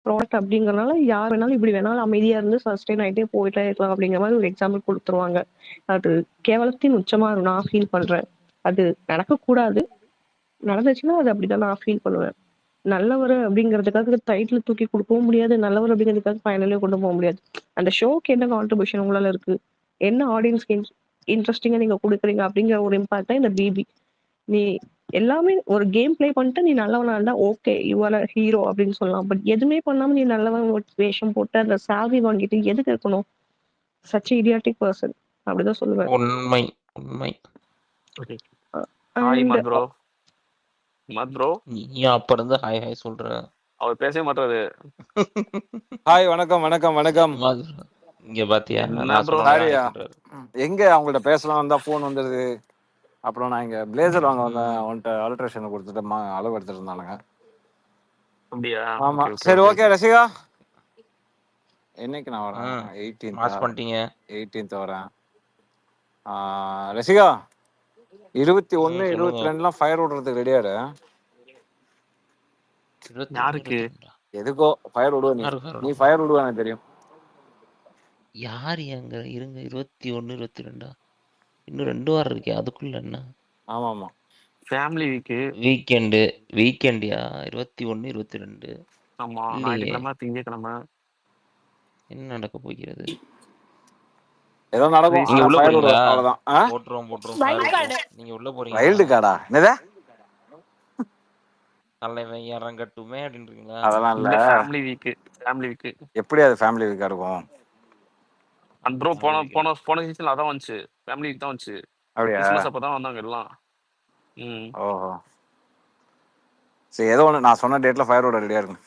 Product அப்படிங்கிறனால யார் வேணாலும் இப்படி வேணாலும் அமைதியா இருந்து சஸ்டெயின் ஆயிட்டே போயிட்டே இருக்கலாம் அப்படிங்கிற மாதிரி ஒரு எக்ஸாம்பிள் கொடுத்துருவாங்க. அது கேவலத்தின் உச்சமா நான் ஃபீல் பண்றேன். அது நடக்கக்கூடாது. நடந்துச்சுன்னா அது அப்படிதான் நான் ஃபீல் பண்ணுவேன். நல்லவர் அப்படிங்கிறதுக்காக டைட்டில் தூக்கி கொடுக்கவும் முடியாது. நல்லவர் அப்படிங்கிறதுக்காக ஃபைனலே கொண்டு போக முடியாது. அந்த ஷோக்கு என்ன கான்ட்ரிபியூஷன் உங்களால இருக்கு? என்ன ஆடியன்ஸ்க்கு இன்ட்ரெஸ்டிங்கா நீங்க கொடுக்குறீங்க அப்படிங்கிற ஒரு இம்பாக்ட் தான் இந்த பிபி. நீ எல்லாமே ஒரு கேம் பிளே பண்ணிட்டு நீ நல்லவனா இருந்தா ஓகே, யூ ஆர் ஹீரோ அப்படின்னு சொல்லலாம். பட் எதுவுமே பண்ணாம நீ நல்லவன் வேஷம் போட்டு அந்த சாவி வாங்கிட்டு எதுக்கு இருக்கணும்? சச் இடியாட்டிக் பர்சன் அப்படிதான் சொல்லுவேன். உண்மை உண்மை. ஹாய் அண்ட் மத் ப்ரோ. மத் ப்ரோ நீ அப்ப இருந்து ஹாய் ஹாய் சொல்ற. அவர் பேசவே மாட்டாரு. ஹாய் வணக்கம் வணக்கம் வணக்கம். இங்க பாத்தியா என்ன நான் bro? சொன்னா சாரியா ஹாய் சொல்றாரு. எங்க அவங்கள்ட்ட பேசலாம் வந்தா ஃபோன் வந்துடுது. அப்புறம் நான் இங்க பிளேசர் வாங்க வந்தேன். அவன்கிட்ட ஆல்ட்ரேஷன் கொடுத்துட்டு அளவு எடுத்துட்டு இருந்தானுங்க. அப்படியா? ஆமா Okay, okay, சரி okay. ஓகே ரசிகா. என்னைக்கு நான் வரேன்? மாஸ் பண்ணிட்டீங்க. 18th வரேன். ரசிகா 21 சொல்லுங்க. 22லாம் ஃபயர் விடுறதுக்கு ரெடியாரு. யாருக்கு? எதுக்கோ ஃபயர் விடுவ நீ. யாருக்கு fire நீ விடும்? ஃபயர் விடுவ எனக்கு தெரியும். யார் எங்க இருங்க 21 22 இன்னும் 2 வாரம் இருக்கே, அதுக்குள்ள என்ன? ஆமா ஆமா ஃபேமிலி வீக்கு. வீக்கெண்டியா 21 22? ஆமா, இல்லையே. ஞாயிற்றுக்கிழமை திங்கக்கிழமை. என்ன நடக்க போகிறது? ஏதோ நடக்கும். நீங்க உள்ள ஃபயர் போறீங்களா? விடுவேன் அவ்வளவுதான். போட்டுருவோம் Wild fire card. விட்டுருவோம். நீங்க உள்ள போறீங்க. வைல்டு கார்டா? என்னது? தலைவன் இறங்கட்டுமே அப்படின்றீங்களா? அதெல்லாம் இல்ல. இல்ல, ஃபேமிலி வீக்கு. Family week. எப்படி அது ஃபேமிலி வீக்கா இருக்கும்? அந்த ப்ரோ போன சீசன்ல அதான் வந்துச்சு. ஃபேமிலி வீக் தான் வந்துச்சு. அப்படியா? கிறிஸ்மஸ் அப்பதான் வந்தாங்க எல்லாம். ஓஹோ சரி ஏதோ ஒன்று நான் சொன்ன டேட்ல ஃபயர் விட ரெடியா இருக்கும்.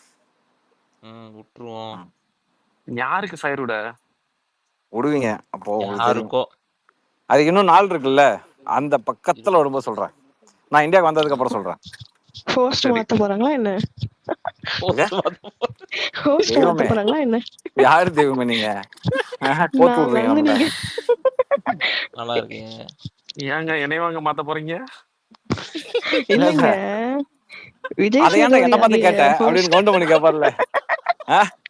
விட்டுருவோம். யாருக்கு ஃபயர் விட? விடுவீங்க அப்போ உங்களுக்கு தெரியும். யாருக்கோ. அதுக்கு இன்னும் நாள் இருக்குல்ல, அந்த பக்கத்துல வரும்போது சொல்றேன். நான் இந்தியாவுக்கு வந்ததுக்கு அப்புறம் சொல்றேன். ஹோஸ்ட் மாத்த போறாங்களா என்ன? ஹோஸ்ட் மாத்த தெய்வமே போறாங்களா என்ன? யாரு தெய்வமே நீங்க? போட்டு நான் விடுறீங்க வந்து நம்மள. நீங்க நல்லா இருக்கீங்க. ஏங்க என்னைய வாங்க மாத்த போறீங்க? இல்லைங்க, விஜய் அதை ஏன்டா என்ன பார்த்து சேதுபதி கேட்ட அப்படின்னு கவுண்டமணி கேட்பார்ல.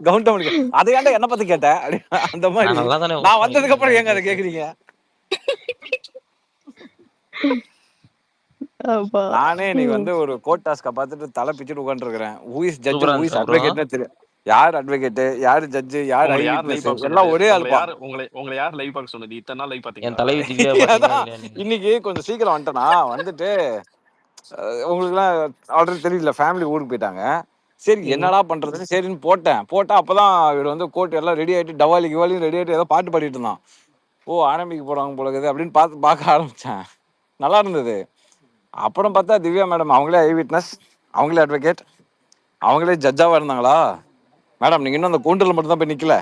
கவுண்டமணி அதை ஏன்டா என்ன பார்த்து கேட்ட அப்படி அந்த மாதிரி. நான் நல்லா தானே நான் வந்ததுக்கு அப்புறம் ஏங்க அதை கேக்குறீங்க? அப்பா. நானே இன்னைக்கு வந்து ஒரு கோர்ட் டாஸ்க பார்த்துட்டு தலை பிச்சுட்டு உட்காந்துருக்கிறேன். ஹூ இஸ் ஜட்ஜ் சூப்பரா ஹூ இஸ் இருந்துச்சா bro? அட்வொகேட்னே தெரியும். யார் அட்வொகேட் யார் ஜட்ஜ் யார் உங்களை ஐ யார் லைவ் விட்னஸ் பார்க்க எல்லாம் சொன்னது? ஒரே ஆளுப்பா. உங்களை யார் லைவ் பார்க்க சொன்னது? இத்தனை நாள் லைவ் என் பாத்தீங்களா? தலைவி திவ்யா பாத்தீங்களா இல்லையா நீங்க? இன்னைக்கு கொஞ்சம் சீக்கிரம் வந்துட்டேனா வந்துட்டு உங்களுக்குலாம் ஆல்ரெடி தெரியல ஃபேமிலி ஊருக்கு போயிட்டாங்க. சரி என்னடா பண்றதுன்னு சரின்னு போட்டா அப்பதான் இவர் வந்து கோர்ட் எல்லாம் ரெடி ஆயிட்டு டவாலி கிவாலியும் ரெடி ஆயிட்டு ஏதோ பாட்டு பாடிட்டு இருந்தான். ஓ ஆரம்பிக்க போறாங்க போல இருக்குது அப்படின்னு பார்க்க ஆரம்பிச்சேன். நல்லா இருந்தது. அப்புறம் பார்த்தா திவ்யா மேடம் அவங்களே ஐ விட்னஸ், அவங்களே அட்வொகேட், அவங்களே ஜட்ஜாவா இருந்தாங்களா. மேடம் நீங்க இன்னும் அந்த கூண்டில் மட்டும் தான் போய் நிக்கல,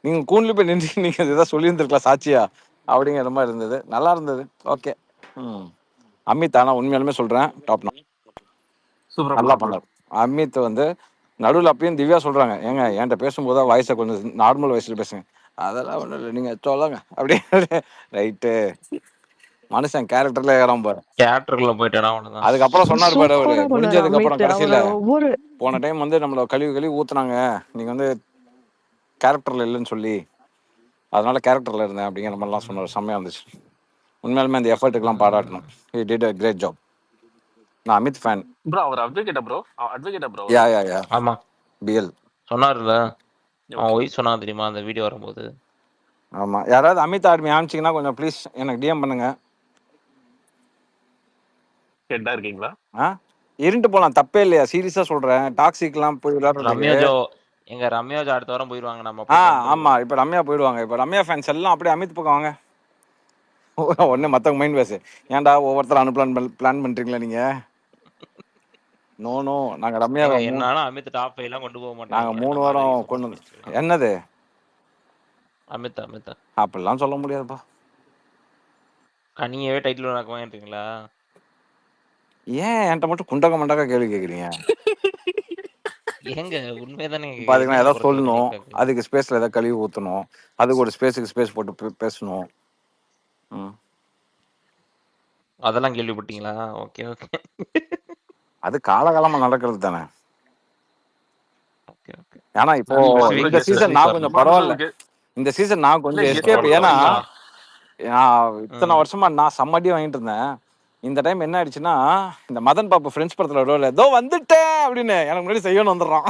நீங்க கூண்டில் போய் நின்று நீங்க ஏதாவது சொல்லியிருந்துருக்கலாம் சாட்சியா அப்படிங்கிற மாதிரி இருந்தது. நல்லா இருந்தது. ஓகே. அமித் ஆனா உண்மையாலுமே சொல்றேன் டாப் நல்லா பண்ணார். அமித் வந்து நடுவில் அப்பயும் திவ்யா சொல்றாங்க, ஏங்க என்கிட்ட பேசும்போது வாய்ஸை கொஞ்சம் நார்மல் வாய்ஸ்ல பேசுங்க. அதெல்லாம் ஒன்றும் இல்லை நீங்க சொல்லுங்க அப்படியே ரைட்டு. மனுஷன் கேரக்டர்ல ஏறாம பாரு. தியேட்டருக்குள்ள போயிட்டேனா அவனதான். அதுக்கப்புறம் சொன்னார் பாரு அவரு சூப்பரா பண்ணுவாரு முடிஞ்சதுக்கு அப்புறம் அமித். கடைசியில அவரோட ஒவ்வொரு போன டைம் வந்து நம்மள கழுவி ஊத்துனாங்க, நீங்க வந்து கேரக்டர்ல இல்லைன்னு சொல்லி அதனால கேரக்டர்ல இருந்தேன் அப்படிங்கிற மாதிரிலாம் சொன்னார். செம்மையா இருந்துச்சு. உண்மையாலுமே அந்த எஃபர்ட்டுக்கெல்லாம் பாராட்டணும். He did a great job. நான் அமித் ஃபேன். ப்ரோ அவர் அட்வொகேட்டா ப்ரோ? யா ஆமா பிஎல் சொன்னார்ல. அவன் ஒய்ஃப் சொன்னா தெரியுமா அந்த வீடியோ வரும்போது? ஆமா. யாராவது அமித் ஆர்மி ஆமிச்சிங்கன்னா கொஞ்சம் ப்ளீஸ் எனக்கு டிஎம் பண்ணுங்க. ஹெட்டா இருக்கீங்களா? இருண்டு போலாம் தப்பே இல்லையா? சீரியஸா சொல்றேன். டாக்ஸிக்லாம் போய் விளையாடுறதுக்கு. ரம்யா ஜோ அடுத்த வாரம் போயிடுவாங்க. நம்ம ஆமா இப்ப ரம்யா போயிடுவாங்க. இப்ப ரம்யா ஃபேன்ஸ் எல்லாம் அப்படியே அமித் பக்கம் வாங்க. உடனே மத்தவங்க மைண்ட் வாஷ், ஏன்டா ஒவ்வொருத்தர் பிளான் பண்றீங்களா நீங்க? நோ நாங்க ரம்யா என்னால அமித் டாப் 5 எல்லாம் கொண்டு போக மாட்டாங்க. நாங்க 3 வாரம் கொண்டு என்னது அமித் அப்படிலாம் சொல்ல முடியாதுப்பா. கனியவே டைட்டில் நடக்குவான்றீங்களா? ஏன் என்கிட்ட மட்டும் குண்டக மண்டக கேள்வி கேக்குறீங்க? ஏங்க உண்மைதானே பாத்தீங்கன்னா ஏதாவது சொல்லணும், அதுக்கு ஸ்பேஸ்ல ஏதாவது கழுவி ஊத்தணும், அதுக்கு ஒரு ஸ்பேஸ் போட்டு பேசணும். அதெல்லாம் கேள்விப்பட்டீங்களா? ஓகே அது காலகாலமா நடக்கிறது தானே. Okay okay. ஏன்னா இப்போ இந்த guest சீசன் list நான் வரணும். கொஞ்சம் பரவாயில்ல. இந்த சீசன் நான் கொஞ்சம் இல்ல எஸ்கேப். கெஸ்ட் ஏன்னா வரீங்களா? இத்தனை வருஷமா நான் செம்மடி வாங்கிட்டு இருந்தேன். இந்த டைம் என்ன ஆயிடுச்சுன்னா, இந்த மதன் பாப்பு ஃப்ரெண்ட்ஸ் படத்துல வருவாள், ஏதோ வந்துட்டேன் அப்படின்னு எனக்கு முன்னாடி செய்யணும் வந்துடுறான்.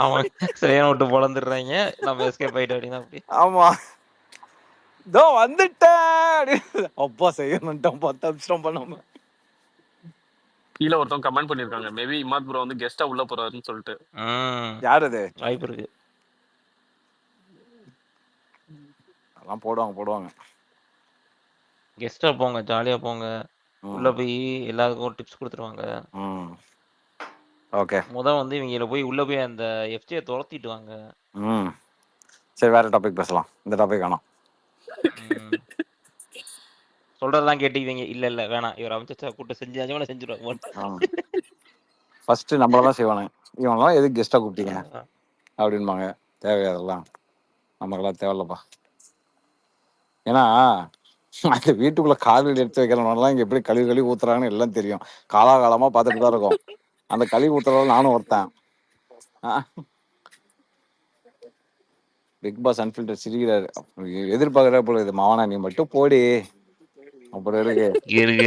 அவன் சரியான விட்டு பொழந்துடுறாங்க, நம்ம எஸ்கேப் ஆயிட்டு அப்படின்னா அப்படி. ஆமா, இதோ வந்துட்டேன் அப்படின்னு அப்பா செய்யணும்ட்டோம் 10 நிமிஷம் பண்ணாம. கீழே ஒருத்தவங்க கமெண்ட் பண்ணிருக்காங்க, மேபி இமாத் ப்ரோ வந்து கெஸ்டா உள்ள போறாருன்னு சொல்லிட்டு. யார் அது? வாய்ப்பு இருக்கு. அதெல்லாம் போடுவாங்க. கெஸ்டா போங்க, ஜாலியா போங்க. உள்ள போய் எல்லாருக்கும் டிப்ஸ் கொடுத்துருவாங்க. ஓகே, வந்து இவங்க போய் உள்ள போய் அந்த எஃப்ஜே துரத்திட்டு வாங்க. சரி, வேற டாபிக் பேசலாம். இந்த டாபிக் வேணாம். சொல்றதெல்லாம் கேட்டுக்குவீங்க. இல்ல வேணாம், இவர் அமைச்சா கூட்ட செஞ்சு செஞ்சுருவாங்க. ஃபர்ஸ்ட் நம்மளதான் செய்வானுங்க, இவங்கெல்லாம் எதுக்கு கெஸ்டா கூப்பிட்டீங்க அப்படின்பாங்க. தேவையாதெல்லாம் நமக்கெல்லாம் தேவையில்லப்பா. ஏன்னா அந்த வீட்டுக்குள்ள கால்வெளி எடுத்து வைக்கிறவனெல்லாம் இங்க எப்படி கழுவி ஊத்துறாங்கன்னு எல்லாம் தெரியும். காலாகாலமா பார்த்துட்டு தான் இருக்கும். அந்த கழுவி ஊத்துறதுல நானும் ஒருத்தன். பிக் பாஸ் அன்ஃபில்டர் சிரிக்கிறாரு. எதிர்பார்க்கற போல இது, மாவனா நீ மட்டும் போடி அப்புறம் இருக்கு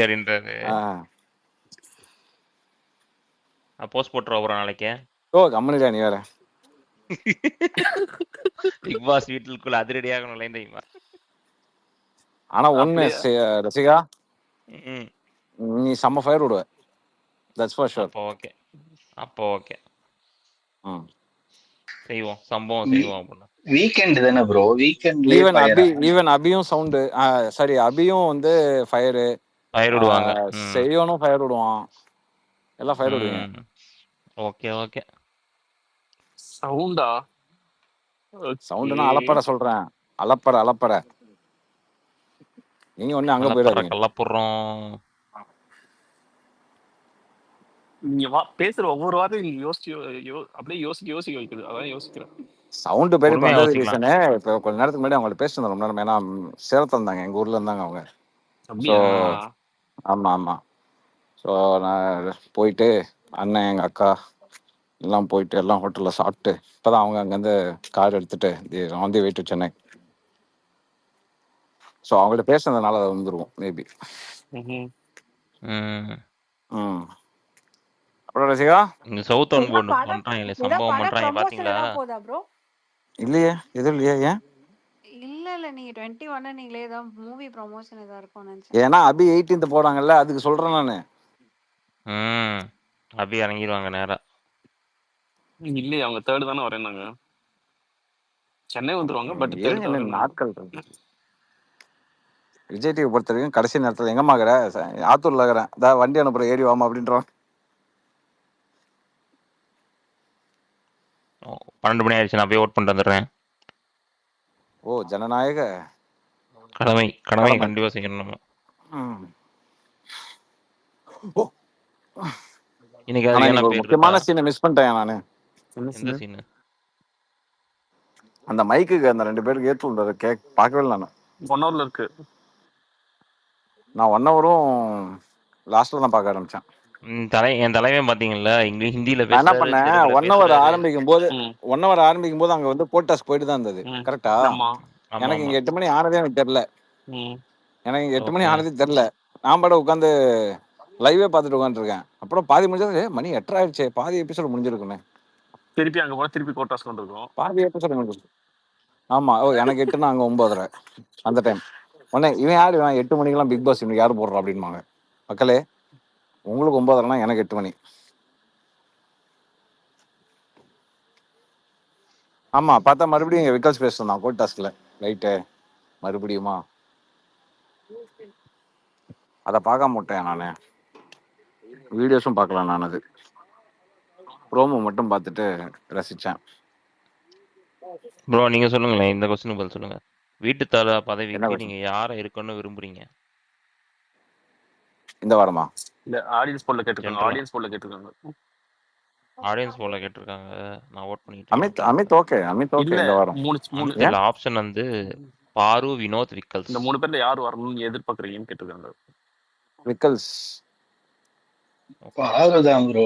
அப்படின்றாரு. போஸ்ட் போட்டுருவா அப்புறம் நாளைக்கு. கம்முனிடா நீ வேற. பிக் பாஸ் வீட்டுக்குள்ள அதிரடியாக நுழைந்த. ஆனா ஒண்ணு ரசிகா, நீ செம்ம ஃபயர் விடுவ. That's for sure. அப்போ ஓகே செய்வோம், சம்பவம் செய்வோம் அப்படினா. வீக்கெண்ட் தானே ப்ரோ, வீக்கெண்ட்ல ஈவன் அபியும் சவுண்ட், சாரி அபியும் வந்து ஃபயர் விடுவாங்க. செய்யணும், ஃபயர் விடுவான், எல்லாம் ஃபயர் விடுவீங்க. ஓகே சவுண்ட்னா அலப்பற சொல்றேன், அலப்பற. நீங்க ஒண்ணு அங்க போயிடாதீங்க. கல்லப்புறோம். நீங்க பேசுற ஒவ்வொரு வாரம் அப்படியே யோசிக்க வைக்குது. அதான் யோசிக்கிறேன். சவுண்ட் பேர் இப்ப வந்தது ரீசனே. இப்ப கொஞ்ச நேரத்துக்கு முன்னாடி அவங்கள்ட்ட பேசிட்டு ரொம்ப நேரம். ஏன்னா சேலத்துல இருந்தாங்க, எங்க ஊர்ல இருந்தாங்க அவங்க. ஆமா. ஸோ நான் போயிட்டு அண்ணன் எங்க அக்கா எல்லாம் போயிட்டு எல்லாம் ஹோட்டல்ல சாப்பிட்டு இப்பதான் அவங்க அங்கேருந்து கார் எடுத்துட்டு on the way to Chennai. So அவங்கள்ட்ட பேசுனதுனால அது வந்துருவோம் மேபி. அப்புறம் ரசிகா, இந்த சவுத் ஒன் போர்டு பண்றாங்களே, சம்பவம் பண்றாங்க பாத்தீங்களா? இல்லையே, எதுவும் இல்லையே. ஏன் இல்ல நீங்க 21 நீங்களே ஏதோ மூவி ப்ரமோஷன் ஏதோ இருக்கும்னு நினைச்சேன். ஏன்னா அபி 18th போறாங்கல்ல, அதுக்கு சொல்றேன் நானு. அபி இறங்கிடுவாங்க நேரா. இல்லையே, அவங்க 3rd தானே வரேன்னாங்க. சென்னை வந்துருவாங்க. பட் நாட்கள் விஜய் டிவி பொறுத்த வரைக்கும் கடைசி நேரத்தில் எங்கம்மா இருக்கிற, ஆத்தூர்ல இருக்கிறேன், அதான் வண்டி அனுப்புற ஏறி வாமா அப்படின்றான். 12 மணி ஆயிடுச்சு, நான் போய் ஓட் பண்ணிட்டு வந்துடுறேன். ஓ, ஜனநாயக கடமை கண்டிப்பா செய்யணும் நம்ம. இன்னைக்கு ஒரு முக்கியமான சீனை மிஸ் பண்ணிட்டேன் நானு. எந்த சீன்? அந்த மைக்குக்கு அந்த 2 பேருக்கு ஏற்று உள்ளது பார்க்கவே இல்லை. நான் 1 hourல இருக்கு. நான் 1 hour-ம் லாஸ்ட்ல தான் பார்க்க ஆரம்பிச்சேன். என் தலைவன் பாத்தீங்கல்ல, ஹிந்தியில நான் என்ன பண்ணேன், 1 hour ஆரம்பிக்கும் போது அங்க வந்து போட்டாஸ் போயிட்டு தான் இருந்தது. கரெக்டா? எனக்கு இங்க 8 மணி ஆனதே எனக்கு தெரியல. எனக்கு இங்க 8 மணி ஆனதே தெரியல. நான் பாட உட்காந்து லைவே பார்த்துட்டு உட்காந்துருக்கேன். அப்புறம் பாதி முடிஞ்சது, மணி 8 ஆயிடுச்சு, பாதி எபிசோடு முடிஞ்சிருக்குன்னு. திருப்பி அங்க போனா திருப்பி கோட்டாஸ் கொண்டு இருக்கும். பாதி எபிசோடு முடிஞ்சிருக்கு. ஆமா. எனக்கு 8னா அங்க 9:30 அந்த டைம். உடனே இவன் யாரு, 8 மணிக்கெல்லாம் பிக் பாஸ் இன்னைக்கு யாரு போடுறா அப்படின்பாங்க. மக்களே, உங்களுக்கு 9:30னா எனக்கு 8 மணி. ஆமா, பார்த்தா மறுபடியும் இங்க விக்கல்ஸ் பேசுறான் கோட்டாஸ்ல. ரைட்டு, மறுபடியுமா அதை பார்க்காம விட்டேன் நானு. வீடியோஸும் பார்க்கல நான், அது ப்ரோமோ மட்டும் பார்த்துட்டு ரசிச்சேன். ப்ரோ நீங்க சொல்லுங்களேன், இந்த क्वेश्चन பதில் சொல்லுங்க. வீட்டு தாலா பதவிக்கு நீங்க யாரை இருக்கணும்னு விரும்புறீங்க இந்த வாரமா? இல்ல ஆடியன்ஸ் போல்ல கேட்டிருக்காங்க. ஆடியன்ஸ் போல்ல கேட்டிருக்காங்க. நான் வோட் பண்ணிட்டேன். அமித் ஓகே. இந்த வாரம் மூணு ஆப்ஷன் வந்து பாரு, வினோத், விக்கல்ஸ். இந்த 3 பேர்ல யார் வரணும்னு எதிர்பார்க்கறீங்கன்னு கேட்டிருக்காங்க. விக்கல்ஸ் பாருதான் ப்ரோ,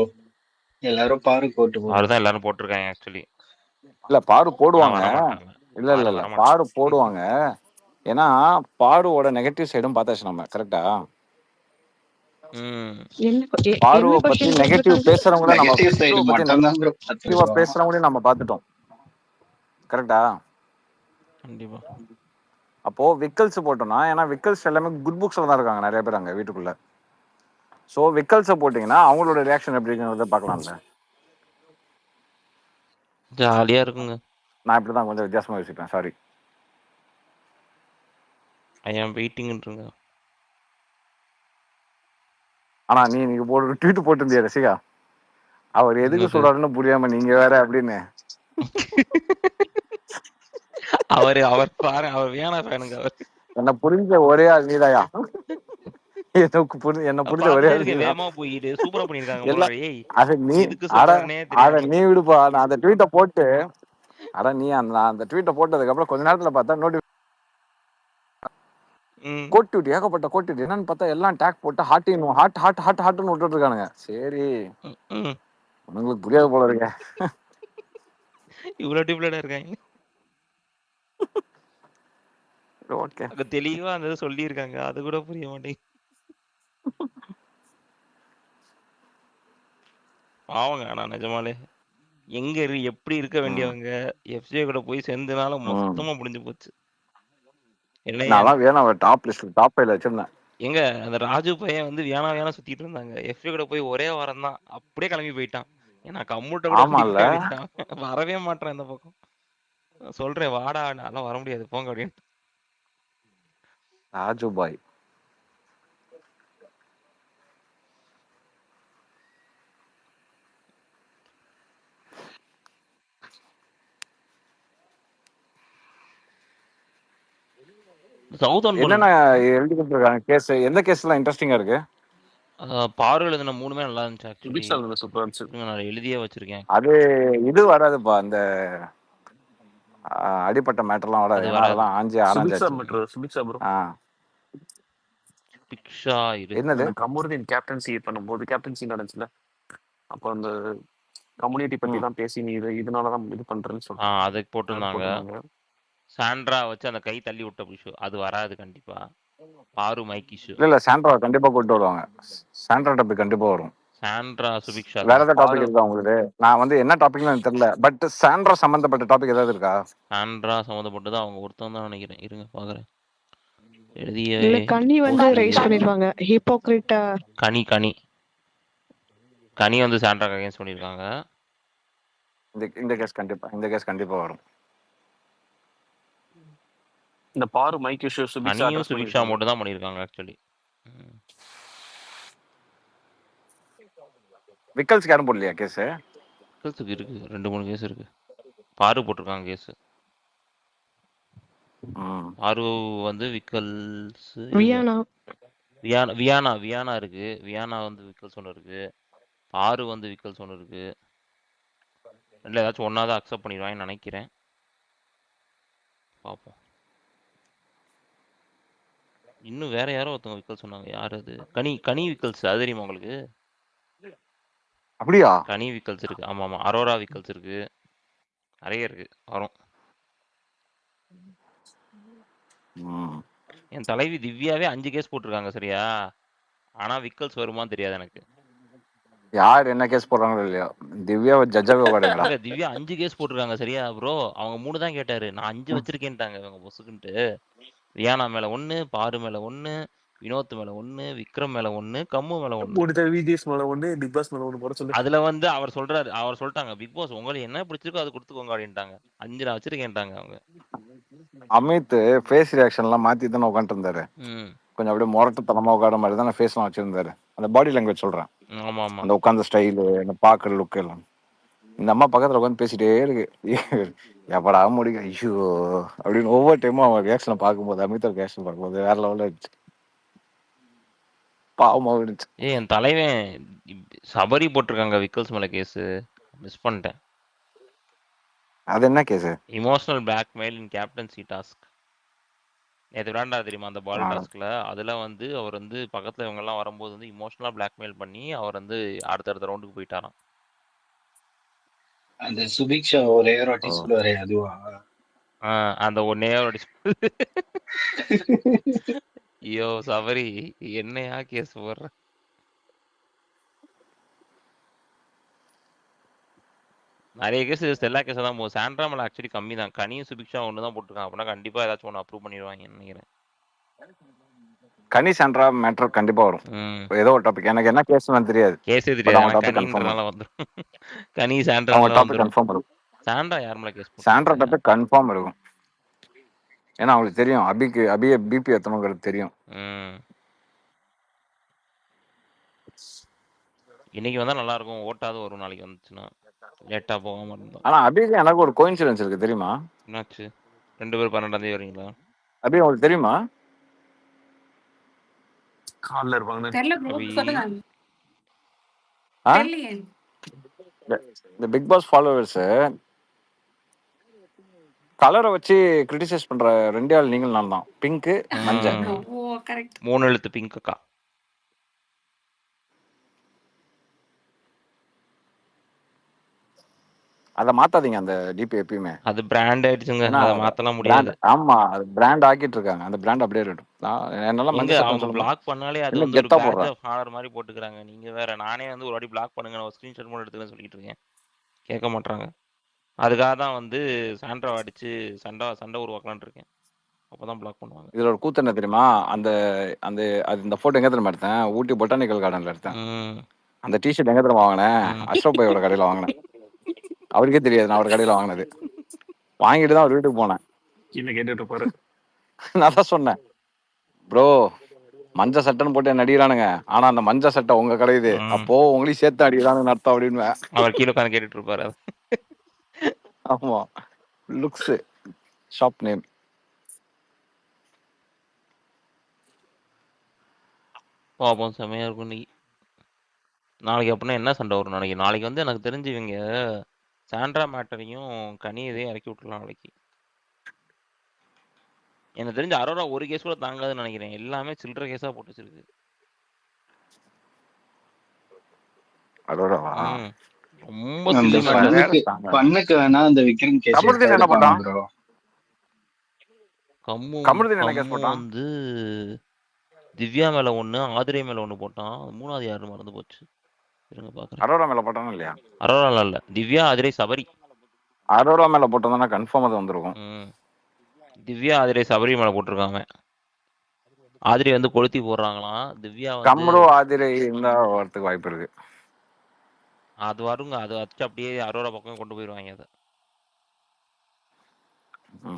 எல்லாரும் பாரு போட்டு போடுவோம். அவர்தான் எல்லாரும் போட்டிருக்காங்க ஆக்சுவலி. இல்ல பாரு ஆனா போடுவாங்க. வர மாட்டாங்க. இல்ல இல்ல பாரு இல்ல வர மாட்டாங்க. பாரு போடுவாங்க. ஏன்னா பாருவோட நெகட்டிவ் சைடும் பார்த்தாச்சு நம்ம, கரெக்டா? ம். என்ன பாருவை பத்தி கொஸ்டின் நெகட்டிவ் போட்டிருக்காங்க? பேசுறவங்கள நம்ம நெகட்டிவ் சைடு பாருவை பத்தி மட்டும் தான் ப்ரோ நெகட்டிவா பார்த்துருக்கோம். பேசுறவங்களையும் நம்ம பார்த்துட்டோம், கரெக்டா? கண்டிப்பா. அப்போ விக்கல்ஸ் போட்டோம்னா, ஏன்னா விக்கல்ஸ் எல்லாமே குட் புக்ஸ்ல தான் இருக்காங்க நிறைய பேர் அங்க வீட்டுக்குள்ள. ஸோ விக்கல்ஸை போட்டிங்கன்னா அவங்களோட ரியாக்ஷன் எப்படி இருக்குங்கிறத பார்க்கலாம்ல. ஜாலியா இருக்குங்க. நான் இப்படி தான் கொஞ்சம் வித்தியாசமா யோசிப்பேன், சாரி. ஐ ஆம் வெயிட்டிங்ன்றங்க. ஆனா நீங்க போட்டு ட்வீட் போட்டிருந்தியா ரசிகா, அவர் எதுக்கு என்னது? சொல்றாருன்னு புரியாம நீங்க வேற அப்படின்னு. அவர் பாரு, அவர் வேணா ஃபேனுங்க அவர். என்ன புரிஞ்ச ஒரே ஆள் நீதாயா? என்ன புரிஞ்ச ஒரே பார்த்துட்டே ஆள் இருக்க, நீதான். வேகமா போயிட்டு சூப்பரா பண்ணிருக்காங்க ப்ரோ. எல்லாம் ஏய், அது நீ எதுக்கு அட சொல்றாருன்னே அத தெரியாம. நீ விடுப்பா. நான் அந்த ட்வீட்டை போட்டு நீ அந்த ட்வீட்டை போட்டதுக்கு அப்புறம் கொஞ்ச நேரத்துல பார்த்தா ம். கோட் ட்வீட், ஏகப்பட்ட கோட் ட்வீட். என்னன்னு பார்த்தா எல்லாம் டேக் போட்டு ஹார்ட்னு விட்டுட்டு இருக்கானுங்க. சரி, ம். உங்களுக்கு புரியாது போல இருக்க. இவ்வளவு டிப்ளடா இருக்காங்க. ஓகே. அங்க தெளிவா அந்த சொல்லி இருக்காங்க, அது கூட புரிய மாட்டேங்குது. பாவங்க. ஆனா நிஜமாலே எப்படி இருக்க வேண்டியவங்க எஃப்ஜே கூட போய் சேர்ந்தனால மொத்தமா முடிஞ்சு போச்சு. என்னையா நான் வேணாம் டாப் லிஸ்ட் டாப் 5ல வச்சிருந்தேன். எங்க அந்த ராஜு பையன் வந்து வியானா சுத்திட்டு இருந்தாங்க. எஃப்ஜே கூட போய் ஒரே வாரம் தான், அப்படியே கிளம்பி போயிட்டான். ஏன்னா கம்முட்ட கூட ஆமால்ல, பிடிக்கவே இல்லையா, வரவே மாட்டேன் இந்த பக்கம். சொல்றேன் வாடா, நான்லாம் வர முடியாது போங்க அப்படின்னு. ராஜு பாய். சவுத் என்னென்ன எழுதி கொடுத்துருக்காங்க கேஸ்? எந்த கேஸ் எல்லாம் இன்ட்ரெஸ்டிங்கா இருக்கு? பாரு எழுதின 3மே நல்லா இருந்துச்சு ஆக்சுவலி. சூப்பரா இருந்துச்சு. நான் எழுதியே வச்சிருக்கேன். அது இது வராதுப்பா, அந்த அடிப்பட்ட மேட்டர்லாம் வராது. அது ஏன்னா வராது. அதெல்லாம் சுபிக்ஷா ஆராய்ச்சி. Metro, Subiksha bro. பிக்ஷா இரு. என்னது? அந்த கமருதீன் கேப்டன்சி பண்ணும்போது கேப்டன்சி நடந்துச்சுல, அப்போ அந்த கம்யூனிட்டி பத்தி தான் பேசி நீ இதனாலதான் இது பண்றேன்னு சொல்லிட்டு அதுக்கு போட்டிருந்தாங்க. சாண்ட்ரா வச்சு அந்த கை தள்ளி விட்ட பிஷு, அது வராது கண்டிப்பா. பாரு மைக் இஷ்யூ. இல்ல சாண்ட்ரா கண்டிப்பா கூட்டு வருவாங்க. சாண்ட்ரா டாபிக் கண்டிப்பா வரும். சாண்ட்ரா சுபிக்ஷா வேற ஏதாவது டாபிக் இருக்கா உங்களுக்கு? நான் என்ன டாபிக்னு எனக்கு தெரியல, பட் சாண்ட்ரா சம்பந்தப்பட்ட டாபிக் ஏதாவது இருக்கா? சாண்ட்ரா சம்மந்தப்பட்டது அவங்க ஒருத்தன் தான் நினைக்கிறேன். இருங்க பாக்குறேன். எழுதிய இல்ல கனி வந்து ரைஸ் பண்ணிருவாங்க ஹிப்போக்ரிட். கனி வந்து சாண்ட்ரா அகைன்ஸ்ட் பண்ணிருக்காங்க. இந்த கேஸ் கண்டிப்பா வரும். இந்த பாரு மைக் இஷ்யூ சுபிக்ஷா மட்டும் தான் பண்ணிருக்காங்க ஆக்சுவலி. விக்கல்ஸ் யாரும் போடலையா கேஸ்? விக்கல்ஸுக்கு இருக்கு, 2-3 கேஸ் இருக்கு. பாரு போட்டிருக்காங்க கேஸ். பாரு வந்து விக்கல்ஸ், வியானா இருக்கு. வியானா வந்து விக்கல்ஸ் ஒன்று இருக்கு. பாரு வந்து விக்கல்ஸ் ஒன்று இருக்கு. ரெண்டுல ஏதாச்சும் ஒன்னாதான் அக்செப்ட் பண்ணிடுவாங்கன்னு நினைக்கிறேன். பார்ப்போம். இன்னும் வேற யாரோ ஒருத்தவங்க விக்கல்ஸ் சொன்னாங்க. யார் அது? கனி விக்கல்ஸ், அது தெரியுமா உங்களுக்கு? அப்படியா? கனி விக்கல்ஸ் இருக்கு. ஆமா அரோரா விக்கல்ஸ் இருக்கு, நிறைய இருக்கு, வரும். என் தலைவி திவ்யாவே 5 கேஸ் போட்டிருக்காங்க சரியா, ஆனா விக்கல்ஸ் வருமான்னு தெரியாது எனக்கு. யார் என்ன கேஸ் போடுறாங்களோ இல்லையா, திவ்யாவை ஜட்ஜாவே உட்காடுங்கடா. திவ்யா 5 கேஸ் போட்டிருக்காங்க சரியா ப்ரோ. அவங்க 3 தான் கேட்டாரு, நான் 5 வச்சிருக்கேன்ட்டாங்க இவங்க பொசுக்குன்ட்டு. வியானா மேல 1, பாரு மேல 1, வினோத் மேல 1, விக்ரம் மேல 1, கம்மு மேல 1, விஜேஸ் மேல 1, பிக் பாஸ் மேல 1 போட சொல்லு. அதுல வந்து அவர் சொல்லிட்டாங்க, பிக் பாஸ் உங்களுக்கு என்ன பிடிச்சிருக்கோ அது கொடுத்துக்கோங்க அப்படின்ட்டாங்க. 5 நான் வச்சிருக்கேன்ட்டாங்க அவங்க. அமித் ஃபேஸ் ரியாக்ஷன் எல்லாம் மாத்தி தானே உட்காந்துட்டு இருந்தாரு. கொஞ்சம் அப்படியே முரட்டுத்தனமா உட்கார மாதிரி தானே ஃபேஸ் எல்லாம் வச்சிருந்தாரு. அந்த பாடி லாங்குவேஜ் சொல்றேன். ஆமா அந்த உட்கார்ந்த ஸ்டைலு, அந்த பாக்குற லுக் எல்லாம். இந்த அம்மா பக்கத்துல உட்காந்து பேசிட்டே இருக்கு, எப்படா முடிக்க ஐயோ அப்படின்னு. ஒவ்வொரு டைமும் அவங்க ரியாக்ஷனை பார்க்கும்போது, அமிதோட ரியாக்ஷன் பார்க்கும்போது வேற லெவலில் இருந்துச்சு, பாவமாக இருந்துச்சு. என் தலைவன் சபரி போட்டிருக்காங்க விக்கல்ஸ் மேல கேஸ், மிஸ் பண்ணிட்டேன். அது என்ன கேஸ்? இமோஷனல் பிளாக்மெயில் இன் கேப்டன்சி டாஸ்க். நேத்து விளையாண்டா தெரியுமா அந்த பால் ஆ. டாஸ்க்ல? அதுல வந்து அவர் வந்து பக்கத்துல இவங்கலாம் வரும்போது வந்து எமோஷனலா பிளாக்மெயில் பண்ணி அவர் வந்து அடுத்தடுத்த ரவுண்டுக்கு போயிட்டாராம். அந்த சுபிக்ஷா ஒரே ஒரு வாட்டி ஓ. சொல்லுவாரே அதுவா? அந்த ஒன்னே ஒரு ஐயோ சபரி என்னையா கேஸ் போடுற? நிறைய கேஸ் ஸ்டெல்லா கேஸ் தான் போகும். சாண்ட்ரா மேல ஆக்சுவலி கம்மி தான். கனியும் சுபிக்ஷா ஒன்று தான் போட்டிருக்காங்க. அப்படின்னா கண்டிப்பா ஏதாச்சும் ஒன்று அப்ரூவ் பண்ணிடுவாங்கன்னு நினைக்கிறேன். கனி சாண்ட்ரா மேட்டர் கண்டிப்பா வரும். ம் ஏதோ ஒரு டாபிக் எனக்கு என்ன கேஸ்னு தெரியாது. கேஸே பட் தெரியாது. அவங்க ஆனா டாபிக் கன்ஃபார்ம் கனின்றனால வரும். வந்துடும். கனி அவங்க சாண்ட்ரானால டாபிக் வந்துடும். கன்ஃபார்ம் வரும். சாண்ட்ரா யார் மேல கேஸ் சாண்ட்ரா போட்டிருக்காங்க? டாபிக் கன்ஃபார்ம் இருக்கும். ஏன்னா அவங்களுக்கு தெரியும் அபியை பிபி எத்தணுங்கிறது தெரியும். ம் இன்னைக்கு வந்தா நல்லா இருக்கும். ஓட்டாவது வரும் நாளைக்கு வந்துச்சுன்னா. லேட்டா போகாம இருந்தா. ஆனா அபிக்கு எனக்கு ஒரு கோயின்சிடன்ஸ் இருக்கு தெரியுமா? என்னாச்சு? 2 பேரும் 12ஆம் தேதி வரீங்களா? அபி உங்களுக்கு தெரியுமா? காலில் இருப்பாங்க. தெரியல ப்ரோ, அபி சொல்லுங்க. ஆ தெரியலையே. இந்த பிக் பாஸ் ஃபாலோவர்ஸ் கலரை வச்சு கிரிட்டிசைஸ் பண்ற ரெண்டே ஆள் நீங்கள் நான் தான். பிங்க் மஞ்சள். ம் ஓ கரெக்ட். 3 எழுத்து பிங்க் அக்கா. அதை மாத்தாதீங்க அந்த டிபி எப்பயுமே. அது பிராண்ட் ஆயிடுச்சுங்க. ஏன்னா அதை மாத்தலாம் பிராண்ட் முடியாது. ஆமா அது பிராண்ட் ஆக்கிட்டு இருக்காங்க. அந்த பிராண்ட் அப்படியே இருக்கட்டும். என்னால எங்க மஞ்சள் சட்டம் அவங்க சொல்லும்போது பிளாக் பண்ணாலே அது என்ன வந்து ஒரு கெத்தா பேட்ச் போடுறேன். ஆஃப் ஹானர் மாதிரி போட்டுக்கிறாங்க. நீங்க வேற. நானே வந்து ஒரு வாட்டி பிளாக் பண்ணுங்க, நான் ஸ்கிரீன்ஷாட் மட்டும் எடுத்துக்கிறேன்னு சொல்லிட்டு இருக்கேன். கேட்க மாட்டாங்க. அதுக்காக தான் வந்து சாண்ட்ரா அடிச்சு சண்டை உருவாக்கலான்னு இருக்கேன். அப்பதான் பிளாக் பண்ணுவாங்க. இதுல ஒரு கூத்து என்ன தெரியுமா? அந்த அந்த அது இந்த போட்டோ எங்க தெரியுமா எடுத்தேன்? ஊட்டி பொட்டானிக்கல் கார்டன்ல எடுத்தேன். ம் அந்த டிஷர்ட் எங்க தெரியுமா வாங்கினேன்? ம் அஷ்ரப் பையோட கடையில வாங்கினேன். அவருக்கே தெரியாது நான் ஒரு கடையில வாங்கினது. வாங்கிட்டு தான் அவர் வீட்டுக்கு போனேன். கீழே கேட்டுட்டு இருப்பாரு. நான் தான் சொன்னேன், ப்ரோ மஞ்ச சட்டைன்னு போட்டு என்ன அடிக்கிறானுங்க. ஆனா அந்த மஞ்ச சட்டை உங்க கடை இது. ம். அப்போ உங்களையும் சேர்த்து அடிக்கிறானுங்க அர்த்தம் அப்படின்னு. அவர் கீழே உட்காந்து கேட்டுட்டு இருப்பாரு. ஆமா லுக்ஸ் ஷாப் நேம். பாப்போம். செமையா இருக்கும் இன்னைக்கு. நாளைக்கு அப்படின்னா என்ன சண்டை வரும் நாளைக்கு? நாளைக்கு வந்து எனக்கு தெரிஞ்சு இவங்க சாண்ட்ரா மேட்டரையும் கனி இதையும் இறக்கி விட்டுலாம் நாளைக்கு. எனக்கு தெரிஞ்சு அரோரா ஒரு கேஸ் கூட தாங்காதுன்னு நினைக்கிறேன். எல்லாமே சில்லற கேஸா போட்டு வச்சிருக்கு. அடோடவா. ம் ரொம்ப அந்த சில்லி மேட்டர். பண்ணுக்கு வேணா அந்த விக்ரம் கேஸ் கமருதீன் என்ன எடுப்பாங்க பண்ணான்? ப்ரோ. கமருதீன் என்ன கேஸ் கம்மு போட்டான்? வந்து திவ்யா மேல 1, ஆதிரை மேல 1 போட்டான். 3வது யாரு மறந்து போச்சு. இருங்க பாக்குறேன். அரோரா மேல போட்டானா இல்லையா? அரோரால இல்ல. திவ்யா, ஆதிரை, சபரி. அரோரா மேல போட்டோம்னா கன்ஃபார்ம் அது வந்திருக்கும். திவ்யா, ஆதிரை, சபரி மேல போட்டிருக்காங்க. ஆதிரை வந்து கொளுத்தி போடுறாங்களாம். திவ்யா வந்து கம்ரு ஆதிரை இருந்தா வரதுக்கு வாய்ப்பு இருக்கு. அது வருங்க. அது வச்சு அப்படியே அரோரா பக்கம் கொண்டு போயிருவாங்க. அதை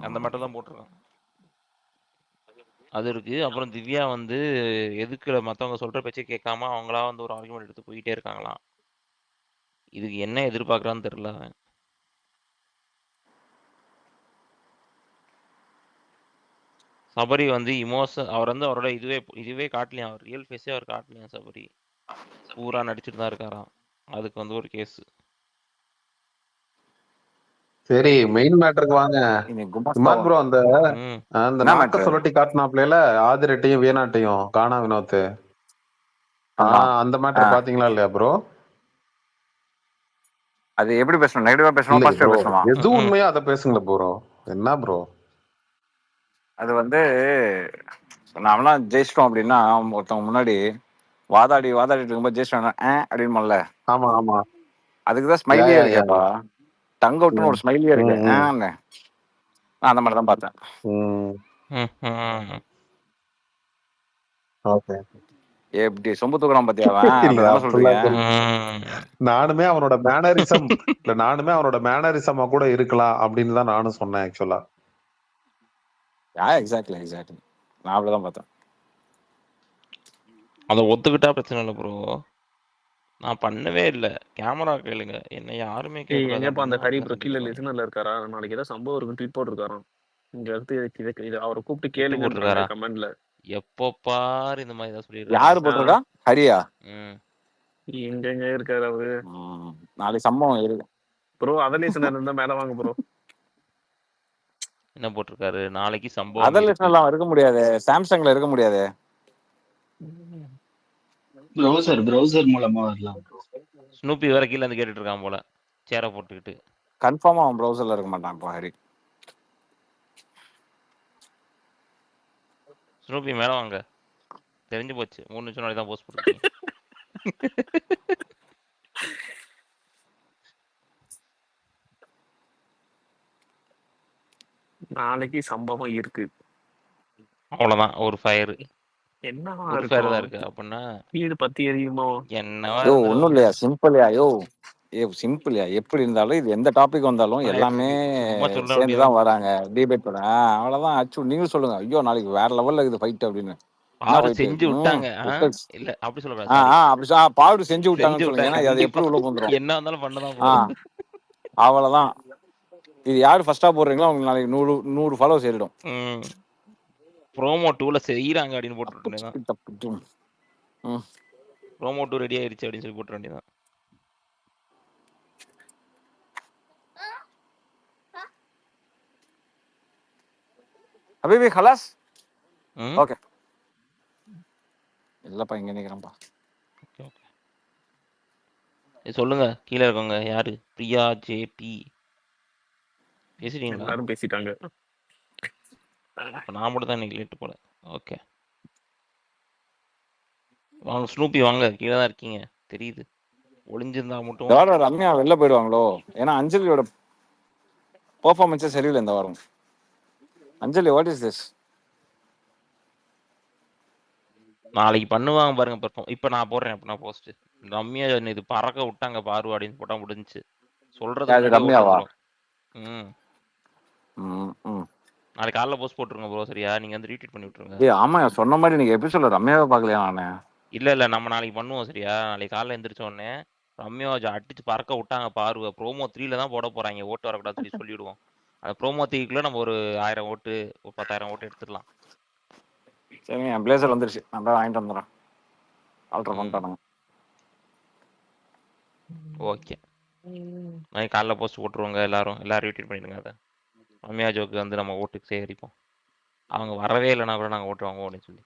அந்த மட்டும் தான் போட்டிருக்காங்க. அது இருக்கு. அப்புறம் திவ்யா வந்து எதுக்கு மத்தவங்க சொல்ற பேச்சை கேட்காம அவங்களா வந்து ஒரு ஆர்குமெண்ட் எடுத்து போயிட்டே இருக்காங்களாம். இதுக்கு என்ன எதிர்பார்க்கறான்னு தெரியல அவன். சபரி வந்து அவர் வந்து அவரோட இதுவே காட்டலையாம். அவர் ரியல் ஃபேஸே அவர் காட்டலையாம். சபரி பூரா நடிச்சுட்டு தான் இருக்காராம். அதுக்கு வந்து ஒரு கேஸ். சரி, மெயின் மேட்டருக்கு வாங்க. இன்னைக்கு குமாஸ்தா இமான் ப்ரோ, அந்த ம் அந்த என்ன நாக்க மேட்ரு? சொல்லட்டி காட்டினாப்ல ஆதிரெட்டையும் வீணாட்டையும் காணா வினோத். ஆமா. அந்த மேட்டர் பாத்தீங்களா இல்லையா ப்ரோ? அது எப்படி பேசணும்? நெகட்டிவா பேசணுமா இல்லையே பாசிட்டிவா ப்ரோ, பேசணுமா? எது உண்மையா அதை பேசுங்கள ப்ரோ. என்ன ப்ரோ அது வந்து நாமெல்லாம் ஜெயிச்சிட்டோம் அப்படின்னா ஒருத்தவங்க முன்னாடி வாதாடிட்டு இருக்கும்போது ஜெயிச்சிட்டோம் அப்படின்னு. ஆமா ஆமா. அதுக்குதான் யா ஸ்மைலியே யா யா இருக்கேப்பா. யா. டங் அவுட்னு ஒரு ஸ்மைலியே இருக்கு. ம், ம், நான் அந்த மாதிரி தான் பார்த்தேன். ம். ஓகே. எப்படி சொம்பு தூக்குறான் பாத்தியா அவன்? இல்ல அப்படிதானே சொல்றீங்க? அப்படிலாம் சொல்லு. நானுமே அவனோட மேனரிசமா கூட இருக்கலாம் அப்படின்னு தான் நானும் சொன்னேன் ஆக்சுவலா. எக்ஸாக்ட்லி நான் அப்படிதான் பார்த்தேன். அதை ஒத்துக்கிட்டா பிரச்சனை இல்லை ப்ரோ. நான் பண்ணவே இல்லை. கேமரா கேளுங்க. என்ன யாருமே கேட்கக்கூடாது எங்கப்பா அந்த ஹரி அப்படின்னு ப்ரோ கீழே லிசனர்ல இருக்காரா? நாளைக்கு ஏதோ சம்பவம் இருக்குன்னு ட்வீட் போட்டிருக்காராம். இங்க எடுத்து இது அவரை கூப்பிட்டு கேளுங்கன்றாங்க கமெண்ட்ல. எப்போ பாரு இந்த மாதிரி தான் சொல்லிடுறாரு. யாரு போட்டிருக்கா? ஹரியா? எங்க இருக்காரு அவரு? நாளைக்கு சம்பவம் இருக்கு ப்ரோ. அதர் லிசனர் இருந்தா மேல வாங்க ப்ரோ. என்ன போட்டிருக்காரு? நாளைக்கு சம்பவம் அதர் இருக்கு. எல்லாம் இருக்க முடியாது, சாம்சங்ல இருக்க முடியாது. ப்ரௌசர் மூலமா வரலாம் ப்ரோ. ஸ்னூப்பி வேற கீழ இருந்து கேட்டுட்டு இருக்கான் போல, சேரை போட்டுக்கிட்டு. கன்ஃபார்மா அவன் ப்ரௌசர்ல இருக்க மாட்டான் இப்போ ஹரி. ஸ்னூப்பி மேல வாங்க. தெரிஞ்சு போச்சு, 3 நிமிஷம் முன்னாடி தான் போஸ்ட் போட்டுருக்கீங்க. நாளைக்கு சம்பவம் இருக்கு. அவ்வளவுதான், ஒரு ஃபயர். என்னவா ஒரு ஃபயர் தான் இருக்கும்? இருக்கு. அப்படின்னா வீடு பத்தி எரியுமோ? என்னவா யோ இருந்தாலும் ஒன்றும் இல்லையா, சிம்பிள்யா யோ. சிம்பிள்யா, எப்படி இருந்தாலும் இது எந்த டாபிக் வந்தாலும் எல்லாமே சும்மா சொல்ல சேர்ந்து வேண்டியதான். தான் வராங்க, டிபேட் பண்ண. அவ்வளோதான் ஆச்சு. நீங்க சொல்லுங்க, ஐயோ நாளைக்கு வேற லெவல்ல இருக்குது ஃபைட் அப்படின்னு. என்ன பாரு ஃபைட்டு? செஞ்சு விட்டாங்க. இல்ல அப்படி சொல்லக்கூடாது, சாரி. அப்படி பாவுடு செஞ்சு செஞ்சு விட்டாங்கன்னு சொல்லுங்க, விட்டாங்க. ஏன்னா அது கண்டிப்பா எப்படி உள்ள வந்துடும். என்ன இருந்தாலும் பண்ணதான் ஆ போறோம். அவ்வளோதான். இது யாரு ஃபர்ஸ்டா போடுறீங்களோ உங்களுக்கு நாளைக்கு 100 ஃபாலோவர்ஸ் ஏறிடும். ப்ரோமோ 2ல செய்யறாங்க அப்படின்னு போட்டு வேண்டியதான். ம். ப்ரோமோ 2 ரெடி ஆயிருச்சு அப்படின்னு சொல்லி போட்டு வேண்டியதான். அபிபி ஹலாஸ். ம் ஓகே. இல்லப்பா இங்க நிக்கிறேன்ப்பா. Okay okay. சொல்லுங்க, கீழே இருக்கவங்க யாரு? பிரியா ஜேபி பேசிட்டீங்களா? எல்லாரும் பேசிட்டாங்க. அப்ப நான் மட்டும் தான் இன்னைக்கு லேட்டு போல. ஓகே வாங்க ஸ்னூப்பி வாங்க, கீழே தான் இருக்கீங்க தெரியுது. ஒளிஞ்சிருந்தா மட்டும் இந்த வாரம் ரம்யா வெளில போயிடுவாங்களோ, ஏன்னா அஞ்சலியோட பெர்ஃபார்மன்ஸே சரியில்லை இந்த வாரம். அஞ்சலி, வாட் இஸ் திஸ்? நாளைக்கு பண்ணுவாங்க பாருங்க பெர்ஃபார்ம். இப்போ நான் போடுறேன் அப்படின்னா போஸ்ட். ரம்யா இது பறக்க விட்டாங்க பாரு அப்படின்னு போட்டா முடிஞ்சுச்சு. சொல்றதுக்கு அது முன்னாடி ஓட்டு ரம்யாவா? வந்துடும். நாளைக்கு காலைல போஸ்ட் போட்டுருங்க ப்ரோ, சரியா? நீங்க வந்து ரீட்வீட் பண்ணி விட்டுருங்க. ஆமா சொன்ன மாதிரி நீங்க எபிசோட்ல ரம்யாவை பார்க்கலையா? நானு இல்ல நம்ம நாளைக்கு பண்ணுவோம், சரியா? நாளைக்கு காலைல எந்திரிச்ச உடனே ரம்யா அடிச்சு பறக்க விட்டாங்க பாருவ. ப்ரோமோ 3ல தான் போட போறாங்க, ஓட்டு வரக்கூடாதுன்னு சொல்லிடுவோம். அந்த ப்ரோமோ 3க்குள்ள நம்ம ஒரு 1000 ஓட்டு, ஒரு 10,000 ஓட்டு எடுத்துடலாம். சரிங்க, என் பிளேசர் வந்துருச்சு, நான் போய் வாங்கிட்டு வந்துடுறேன். ஆல்டர் பண்ணிட்டானுங்க. ஓகே, நாளைக்கு காலைல போஸ்ட் போட்டுருவாங்க. எல்லாரும் ரீட்வீட் பண்ணிடுங்க. அதை ரம்யா ஜோக்கு வந்து நம்ம ஓட்டுக்கு சேகரிப்போம். அவங்க வரவே இல்லைன்னா கூட நாங்கள் ஓட்டு வாங்குவோம் அப்படின்னு சொல்லி.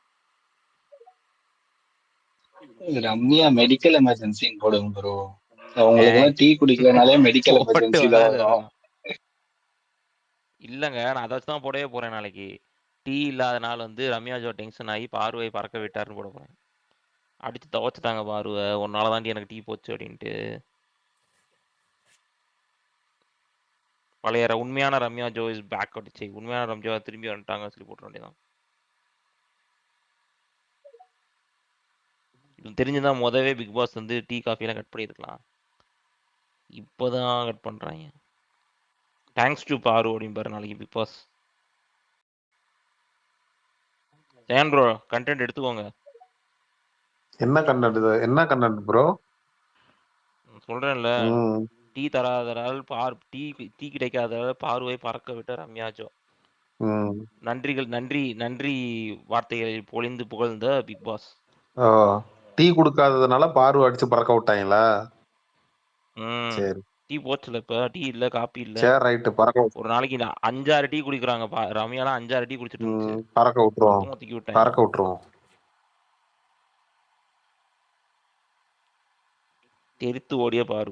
ரம்யா மெடிக்கல் எமர்ஜென்சின்னு போடுங்க ப்ரோ. அவங்களுக்கு டீ குடிக்கலனாலே மெடிக்கல் எமர்ஜென்சி தான் வரும். இல்லைங்க, நான் அதை வச்சு தான் போடவே போறேன். நாளைக்கு டீ இல்லாத நாள் வந்து ரம்யா ஜோ டென்ஷன் ஆகி பார்வை பறக்க விட்டாருன்னு போட போறேன். அடிச்சு துவச்சுட்டாங்க பார்வை, உன்னால தாண்டி எனக்கு டீ போச்சு அப்படின்ட்டு. பழைய உண்மையான ரம்யா ஜோ இஸ் பேக் அடிச்சு, உண்மையான ரம்யா திரும்பி வந்துட்டாங்க சொல்லி போட்ட வேண்டியதான். இது தெரிஞ்சுதான் முதவே பிக் பாஸ் வந்து டீ காஃபிலாம் கட் பண்ணியிருக்கலாம். இப்போதான் கட் பண்றாங்க. தேங்க்ஸ் டு பாரு அப்படின்னு பாரு நாளைக்கு Bigg Boss. Jayan bro content எடுத்துக்கோங்க. என்ன கண்டென்ட் ப்ரோ? சொல்றேன்ல, டீ தராததால் டீ கிடைக்காததால் பார்வை பறக்க விட்ட ரம்யா ஜோ. நன்றி வார்த்தைகளில் பொழிந்து புகழ்ந்த பிக் பாஸ். டீ கொடுக்காததுனால பார்வை அடிச்சு பறக்க விட்டாங்களா? சரி, டீ போச்சுல, இப்ப டீ இல்ல, காப்பி இல்ல. சரி ரைட்டு, பறக்க ஒரு நாளைக்கு 5-6 டீ குடிக்கிறாங்க. ரம்யாலாம் 5-6 டீ குடிச்சிட்டு இருந்துச்சு. பறக்க விட்டுருவோம், தூக்கி விட்டாங்க. பறக்க விட்டுருவோம். தெரித்து ஓடிய பாரு,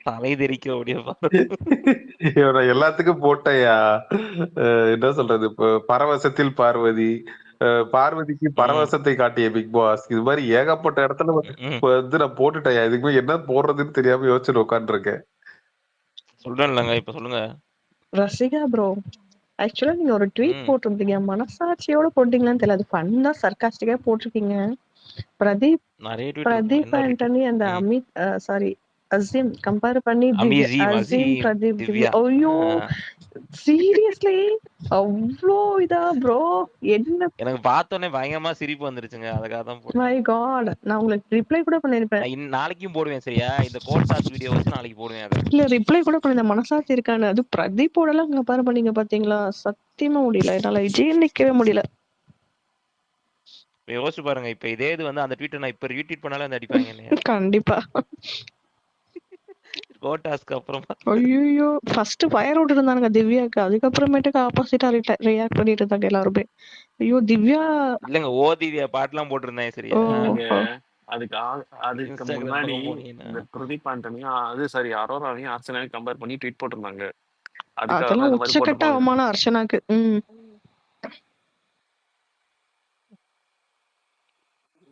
தலை தெரிக்க ஓடிய பாரு. எல்லாத்துக்கும் போட்டையா? என்ன சொல்றது, பரவசத்தில் பார்வதி, பார்வதிக்கு பரவசத்தை காட்டிய பிக் பாஸ், இது மாதிரி ஏகப்பட்ட இடத்துல வந்து நான் போட்டுட்டேன். இதுக்கு என்ன போடுறதுன்னு தெரியாம யோசிச்சுட்டு உட்காந்துருக்கேன். சொல்றேன்லங்க, இப்ப சொல்லுங்க. ரசிகா ப்ரோ, ஆக்சுவலா நீங்க ஒரு ட்வீட் போட்டிருந்தீங்க, மனசாட்சியோட போட்டீங்களான்னு தெரியல. அது ஃபன்னா சர்காஸ்டிக்கா போட்டிருக்கீங்க. பிரதீப் ஆண்டனி அந்த அமித் சாரி அசீம் கம்பேர் பண்ணி அசீம் பிரதீப் திவ்யா. ஐயோ சீரியஸ்லி அவ்வளோ இதா ப்ரோ? என்ன எனக்கு பார்த்தோன்னே பயங்கரமா சிரிப்பு வந்துருச்சுங்க. அதுக்காக தான் போட்டேன். மை காட், நான் உங்களுக்கு ரிப்ளை கூட பண்ணிருப்பேன். நாளைக்கும் போடுவேன், சரியா? இந்த கோட் ஷாட்ஸ் வீடியோ வச்சு நாளைக்கு போடுவேன். அதை இல்ல ரிப்ளை கூட பண்ண மனசாட்சி இருக்கான்னு. அது பிரதீப்போட எல்லாம் கம்பேர் பண்ணீங்க பாத்தீங்களா? சத்தியமா முடியல, என்னால விஜய் நிக்கவே முடியல. யோசிச்சு பாருங்க, இப்ப இதே இது வந்து அந்த ட்வீட்டை நான் இப்ப ரீட்வீட் பண்ணாலே வந்து அடிப்பாங்க. கண்டிப்பா கோட்டாஸ்க்கு அப்புறமா ஐயோ ஃபர்ஸ்ட் ஃபயர் அவுட் இருந்தானுங்க திவ்யாக்கு, அதுக்கப்புறமேட்டுக்கு ஆப்போசிட்டா ரியாக்ட் பண்ணிட்டு இருந்தாங்க எல்லாருமே. ஐயோ திவ்யா. இல்லங்க ஓதிவியா பாட்டுலாம் போட்டிருந்தேன் சரியா ஓ இல்லைங்க ஓ. அதுக்கு இன்ஸ்டாகிராம் முன்னாடி பக்கம் போனீங்கன்னா இந்த பிரதீப் ஆண்டனியும் அது சாரி அரோராவையும் அர்ச்சனாவையும் கம்பேர் பண்ணி ட்வீட் போட்டிருந்தாங்க. அதுக்காக தான் அதெல்லாம் இந்த மாதிரி உச்சக்கட்ட போட்டிருப்பாங்க. அவமானம் அர்ச்சனாக்கு.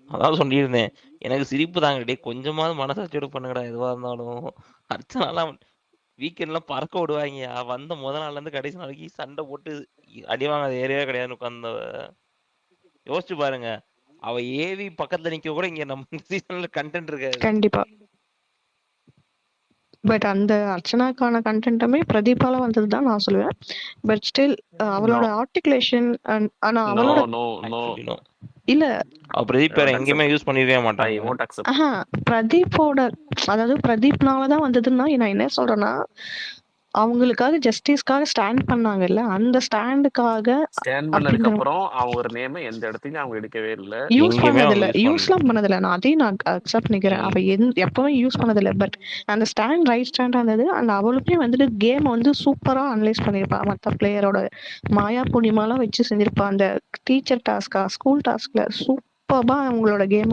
அதான் சொல்லியிருந்தேன் எனக்கு சிரிப்பு தாங்க டே கொஞ்சமாவது மனசாட்சியோட பண்ணுங்கடா எதுவா இருந்தாலும். அர்ச்சனாலாம் வீக்கெண்ட்லாம் பறக்க விடுவாங்க வந்த முதல் நாள்ல இருந்து கடைசி நாளைக்கு சண்டை போட்டு அடி வாங்காத ஏரியாவே கிடையாது உட்கார்ந்த யோசிச்சு பாருங்க. அவ ஏவி பக்கத்துல நிக்க கூட இங்க நம்ம சீசன்ல கண்டென்ட் இருக்காது. கண்டிப்பா. பட் அந்த அர்ச்சனாக்கான கண்டென்ட்டுமே பிரதீப்பால வந்ததுதான் நான் சொல்லுவேன். பட் ஸ்டில் அவளோட ஆர்டிகுலேஷன் ஆனா நோ அவளோட நோ நோ ஆக்சுவலி நோ. இல்ல அவ பிரதீப் பேரை எங்கேயுமே யூஸ் பண்ணிருக்கவே ஐ மாட்டாங்க. won't accept. பிரதீப்போட அதாவது பிரதீப்னாலதான் வந்ததுன்னா நான் என்ன சொல்றேன்னா அவங்களுக்காக ஜஸ்டிஸ்க்காக ஸ்டாண்ட் பண்ணாங்கல்ல, அந்த ஸ்டாண்டுக்காக ஸ்டாண்ட் பண்ணதுக்கு அப்புறம் அவங்க ஒரு நேம எந்த இடத்துலயும் அவங்க எடுக்கவே இல்ல. யூஸ் எங்கேயுமே பண்ணதில்ல, அவங்க யூஸ் யூஸ்லாம் பண்ணதில்ல. நான் அதையும் நான் அக்செப்ட் பண்ணிக்கிறேன். அவ எப்பவும் யூஸ் பண்ணதில்ல. பட் அந்த ஸ்டாண்ட் ரைட் ஸ்டாண்டா இருந்தது. அந்த அவளுக்கே வந்துட்டு கேம் வந்து சூப்பரா அனலைஸ் பண்ணியிருப்பா. மற்ற பிளேயரோட மாயா பூர்ணிமாலாம் வச்சு செஞ்சிருப்பா. அந்த டீச்சர் டாஸ்கா ஸ்கூல் டாஸ்க்ல சூப்பர்பா அவங்களோட கேம்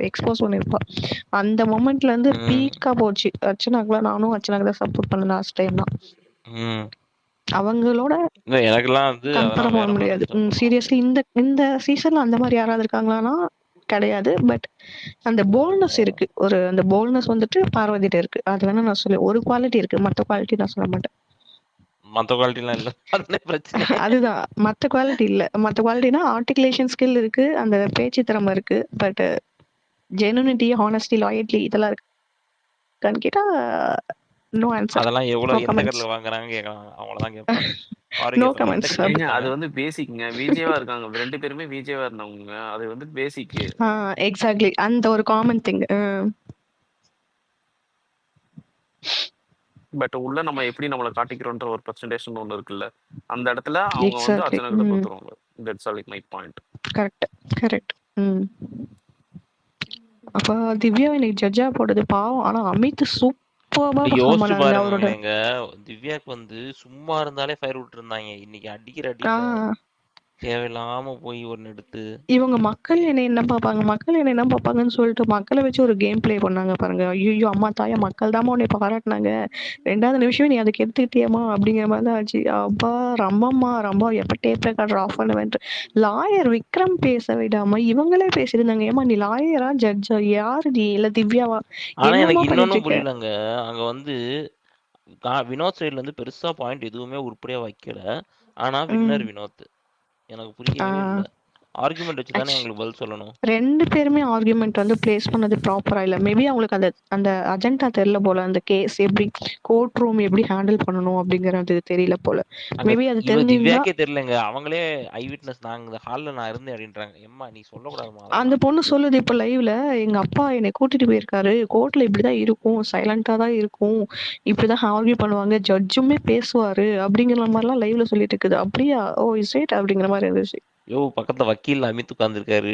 எக்ஸ்போஸ் பண்ணியிருப்பா. அந்த மொமெண்ட்ல இருந்து பீக்கா போச்சு. அர்ச்சனாக்குலாம் நானும் அர்ச்சனாக்கு தான் சப்போர்ட் பண்ண லாஸ்ட் டைம் தான். அவங்களோட எனக்கெல்லாம் வந்து கம்பேர் பண்ண முடியாது. சீரியஸ்லி இந்த சீசன்ல அந்த மாதிரி யாராவது இருக்காங்களான்னா கிடையாது. பட் அந்த போல்ட்னஸ் இருக்கு. அந்த போல்ட்னஸ் வந்துட்டு பார்வதிட்ட இருக்கு. அது வேணா நான் சொல்லுவேன். ஒரு குவாலிட்டி இருக்கு, மத்த குவாலிட்டி நான் சொல்ல மாட்டேன். மத்த குவாலிட்டிலாம் இல்ல அதுதான் பிரச்சனை. அதுதான் மத்த குவாலிட்டி இல்ல. மத்த குவாலிட்டினா ஆர்டிகுலேஷன் ஸ்கில் இருக்கு, அந்த பேச்சு திறமை இருக்கு. பட் ஜெனுனிட்டி, ஹானஸ்டி, லாயல்டி இதெல்லாம் இருக்கான்னு கேட்டா நோ ஆன்சர். அதெல்லாம் நோ எவ்வளவு எந்த கமெண்ட்ஸ். கடையில வாங்குறாங்க கேக்குறாங்க அவங்களதான் கேட்பாங்க. நோ ஆரோக்கிய கமெண்ட்ஸ். அது வந்து பேசிக்ங்க. விஜேவா இருக்காங்க, ரெண்டு பேருமே விஜேவா இருந்தவங்க. அது வந்து பேசிக். எக்ஸாக்ட்லி அந்த ஒரு காமன் திங். பட் உள்ள நம்ம எப்படி நம்மள காட்டிக்கிறோம்ன்ற ஒரு பிரசன்டேஷன் ஒன்று இருக்குல்ல, அந்த இடத்துல அவங்க வந்து அர்ச்சனா கிட்ட கொடுத்துருவாங்க. That's all my point. Correct. அப்ப திவ்யா இன்னைக்கு ஜட்ஜா போட்டது பாவம். ஆனா அமித் சூப்பரா பெர்ஃபார்ம் யோசிச்சு பண்ணாங்க அவரோட. பாருங்க திவ்யாக்கு வந்து சும்மா இருந்தாலே ஃபயர் விட்டு இருந்தாங்க. இன்னைக்கு அடிக்கிற அடியில தேவையில்லாம போய் ஒன்னு எடுத்து இவங்க மக்கள் என்ன பார்ப்பாங்கன்னு சொல்லிட்டு மக்களை வச்சு ஒரு கேம் பிளே பண்ணாங்க பாருங்க. ஐயோ அம்மா தாயா மக்கள் தான் உன்னை பாராட்டினாங்க, 2வது நிமிஷம் நீ அதுக்கு எடுத்துக்கிட்டியம்மா அப்படிங்கிற மாதிரி தான் ஆச்சு. அப்பா ரொம்ப எப்ப டேப் ரெக்கார்டர் ஆஃப் பண்ணுவேன். லாயர் விக்ரம் பேச விடாம இவங்களே பேசியிருந்தாங்க. ஏமா நீ லாயரா ஜட்ஜா யாரு நீ இல்ல திவ்யாவா? ஆனா என்னமா எனக்கு இன்னொன்னும் பண்ணிட்டு இருக்க? புரியலங்க. அங்க வந்து வினோத் சைடுல இருந்து பெருசா பாயிண்ட் எதுவுமே உருப்படியா வைக்கல. ஆனா வின்னர் வினோத் எனக்கு புரியவே இல்லை. ஆர்குமெண்ட் வச்சு தானே அவங்களுக்கு பதில் சொல்லணும். 2 பேருமே ஆர்குமெண்ட் வந்து பிளேஸ் பண்ணது ப்ராப்பரா இல்ல. மேபி அவங்களுக்கு அந்த அஜெண்டா தெரியல போல. அந்த கேஸ் எப்படி கோர்ட் ரூம் எப்படி ஹேண்டில் பண்ணணும் அப்படிங்கறது தெரியல போல. மேபி அது தெரிஞ்சிருந்தா திவ்யாக்கே தெரியலங்க. அவங்களே ஐ விட்னஸ் நாங்க இந்த ஹால்ல நான் இருந்தேன் அப்படின்றாங்க. எம்மா நீ சொல்லக்கூடாதுமா. அந்த பொண்ணு சொல்லுது இப்ப லைவ்ல, எங்க அப்பா என்னை கூட்டிட்டு போயிருக்காரு, கோர்ட்ல இப்படிதான் இருக்கும், சைலண்டா தான் இருக்கும், இப்படிதான் ஆர்கியூ பண்ணுவாங்க, ஜட்ஜுமே பேசுவாரு அப்படிங்கிற மாதிரிலாம் லைவ்ல சொல்லிட்டு இருக்குது. அப்படியா? ஓ இஸ் இட் அப்படிங்கிற மாதிரி இருந்துச்சு. பக்கத்துல வக்கீல் அமித் உட்கார்ந்துருக்காரு.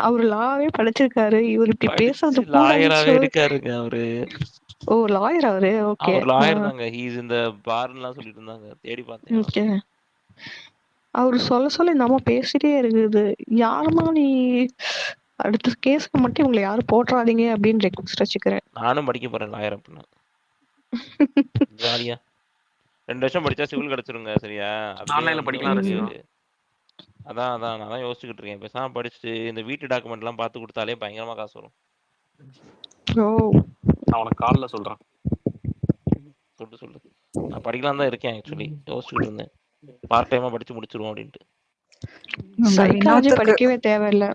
அவரு லாவே படிச்சிருக்காரு. இவர் இப்படி பேசுறது லாயராவே இருக்காருங்க அவரு. ஓ லாயர் அவரு. ஓகே அவர் லாயர் தாங்க. ஹீஸ் இந்த பார்லாம் சொல்லிட்டு இருந்தாங்க. தேடி பார்த்தேன். ஓகே. அவரு சொல்ல இந்த அம்மா பேசிட்டே இருக்குது. யாருமா நீ? அடுத்த கேஸ்க்கு மட்டும் இவங்களை யாரும் போட்டுறாதீங்க அப்படின்னு ரெக்வஸ்ட் வச்சுக்கிறேன். நானும் படிக்க போறேன் லாயர் அப்படின்னா. ஜாலியா 2 வருஷம் படிச்சா சிவில் கிடைச்சிருங்க. சரியா? ஆன்லைன்ல படிக்கலாம். அதான் நான் தான் யோசிச்சுக்கிட்டு இருக்கேன். பேசாம படிச்சுட்டு இந்த வீட்டு டாக்குமெண்ட் எல்லாம் பார்த்து கொடுத்தாலே பயங்கரமா காசு வரும். நான் உனக்கு கால்ல சொல்றேன். சொல்லு. நான் படிக்கலாம் தான் இருக்கேன். ஆக்சுவலி யோசிச்சுக்கிட்டு இருந்தேன். பார்ட் டைமா படிச்சு முடிச்சிருவோம் அப்படின்ட்டு. சைக்காலஜி படிக்கவே தேவையில்ல.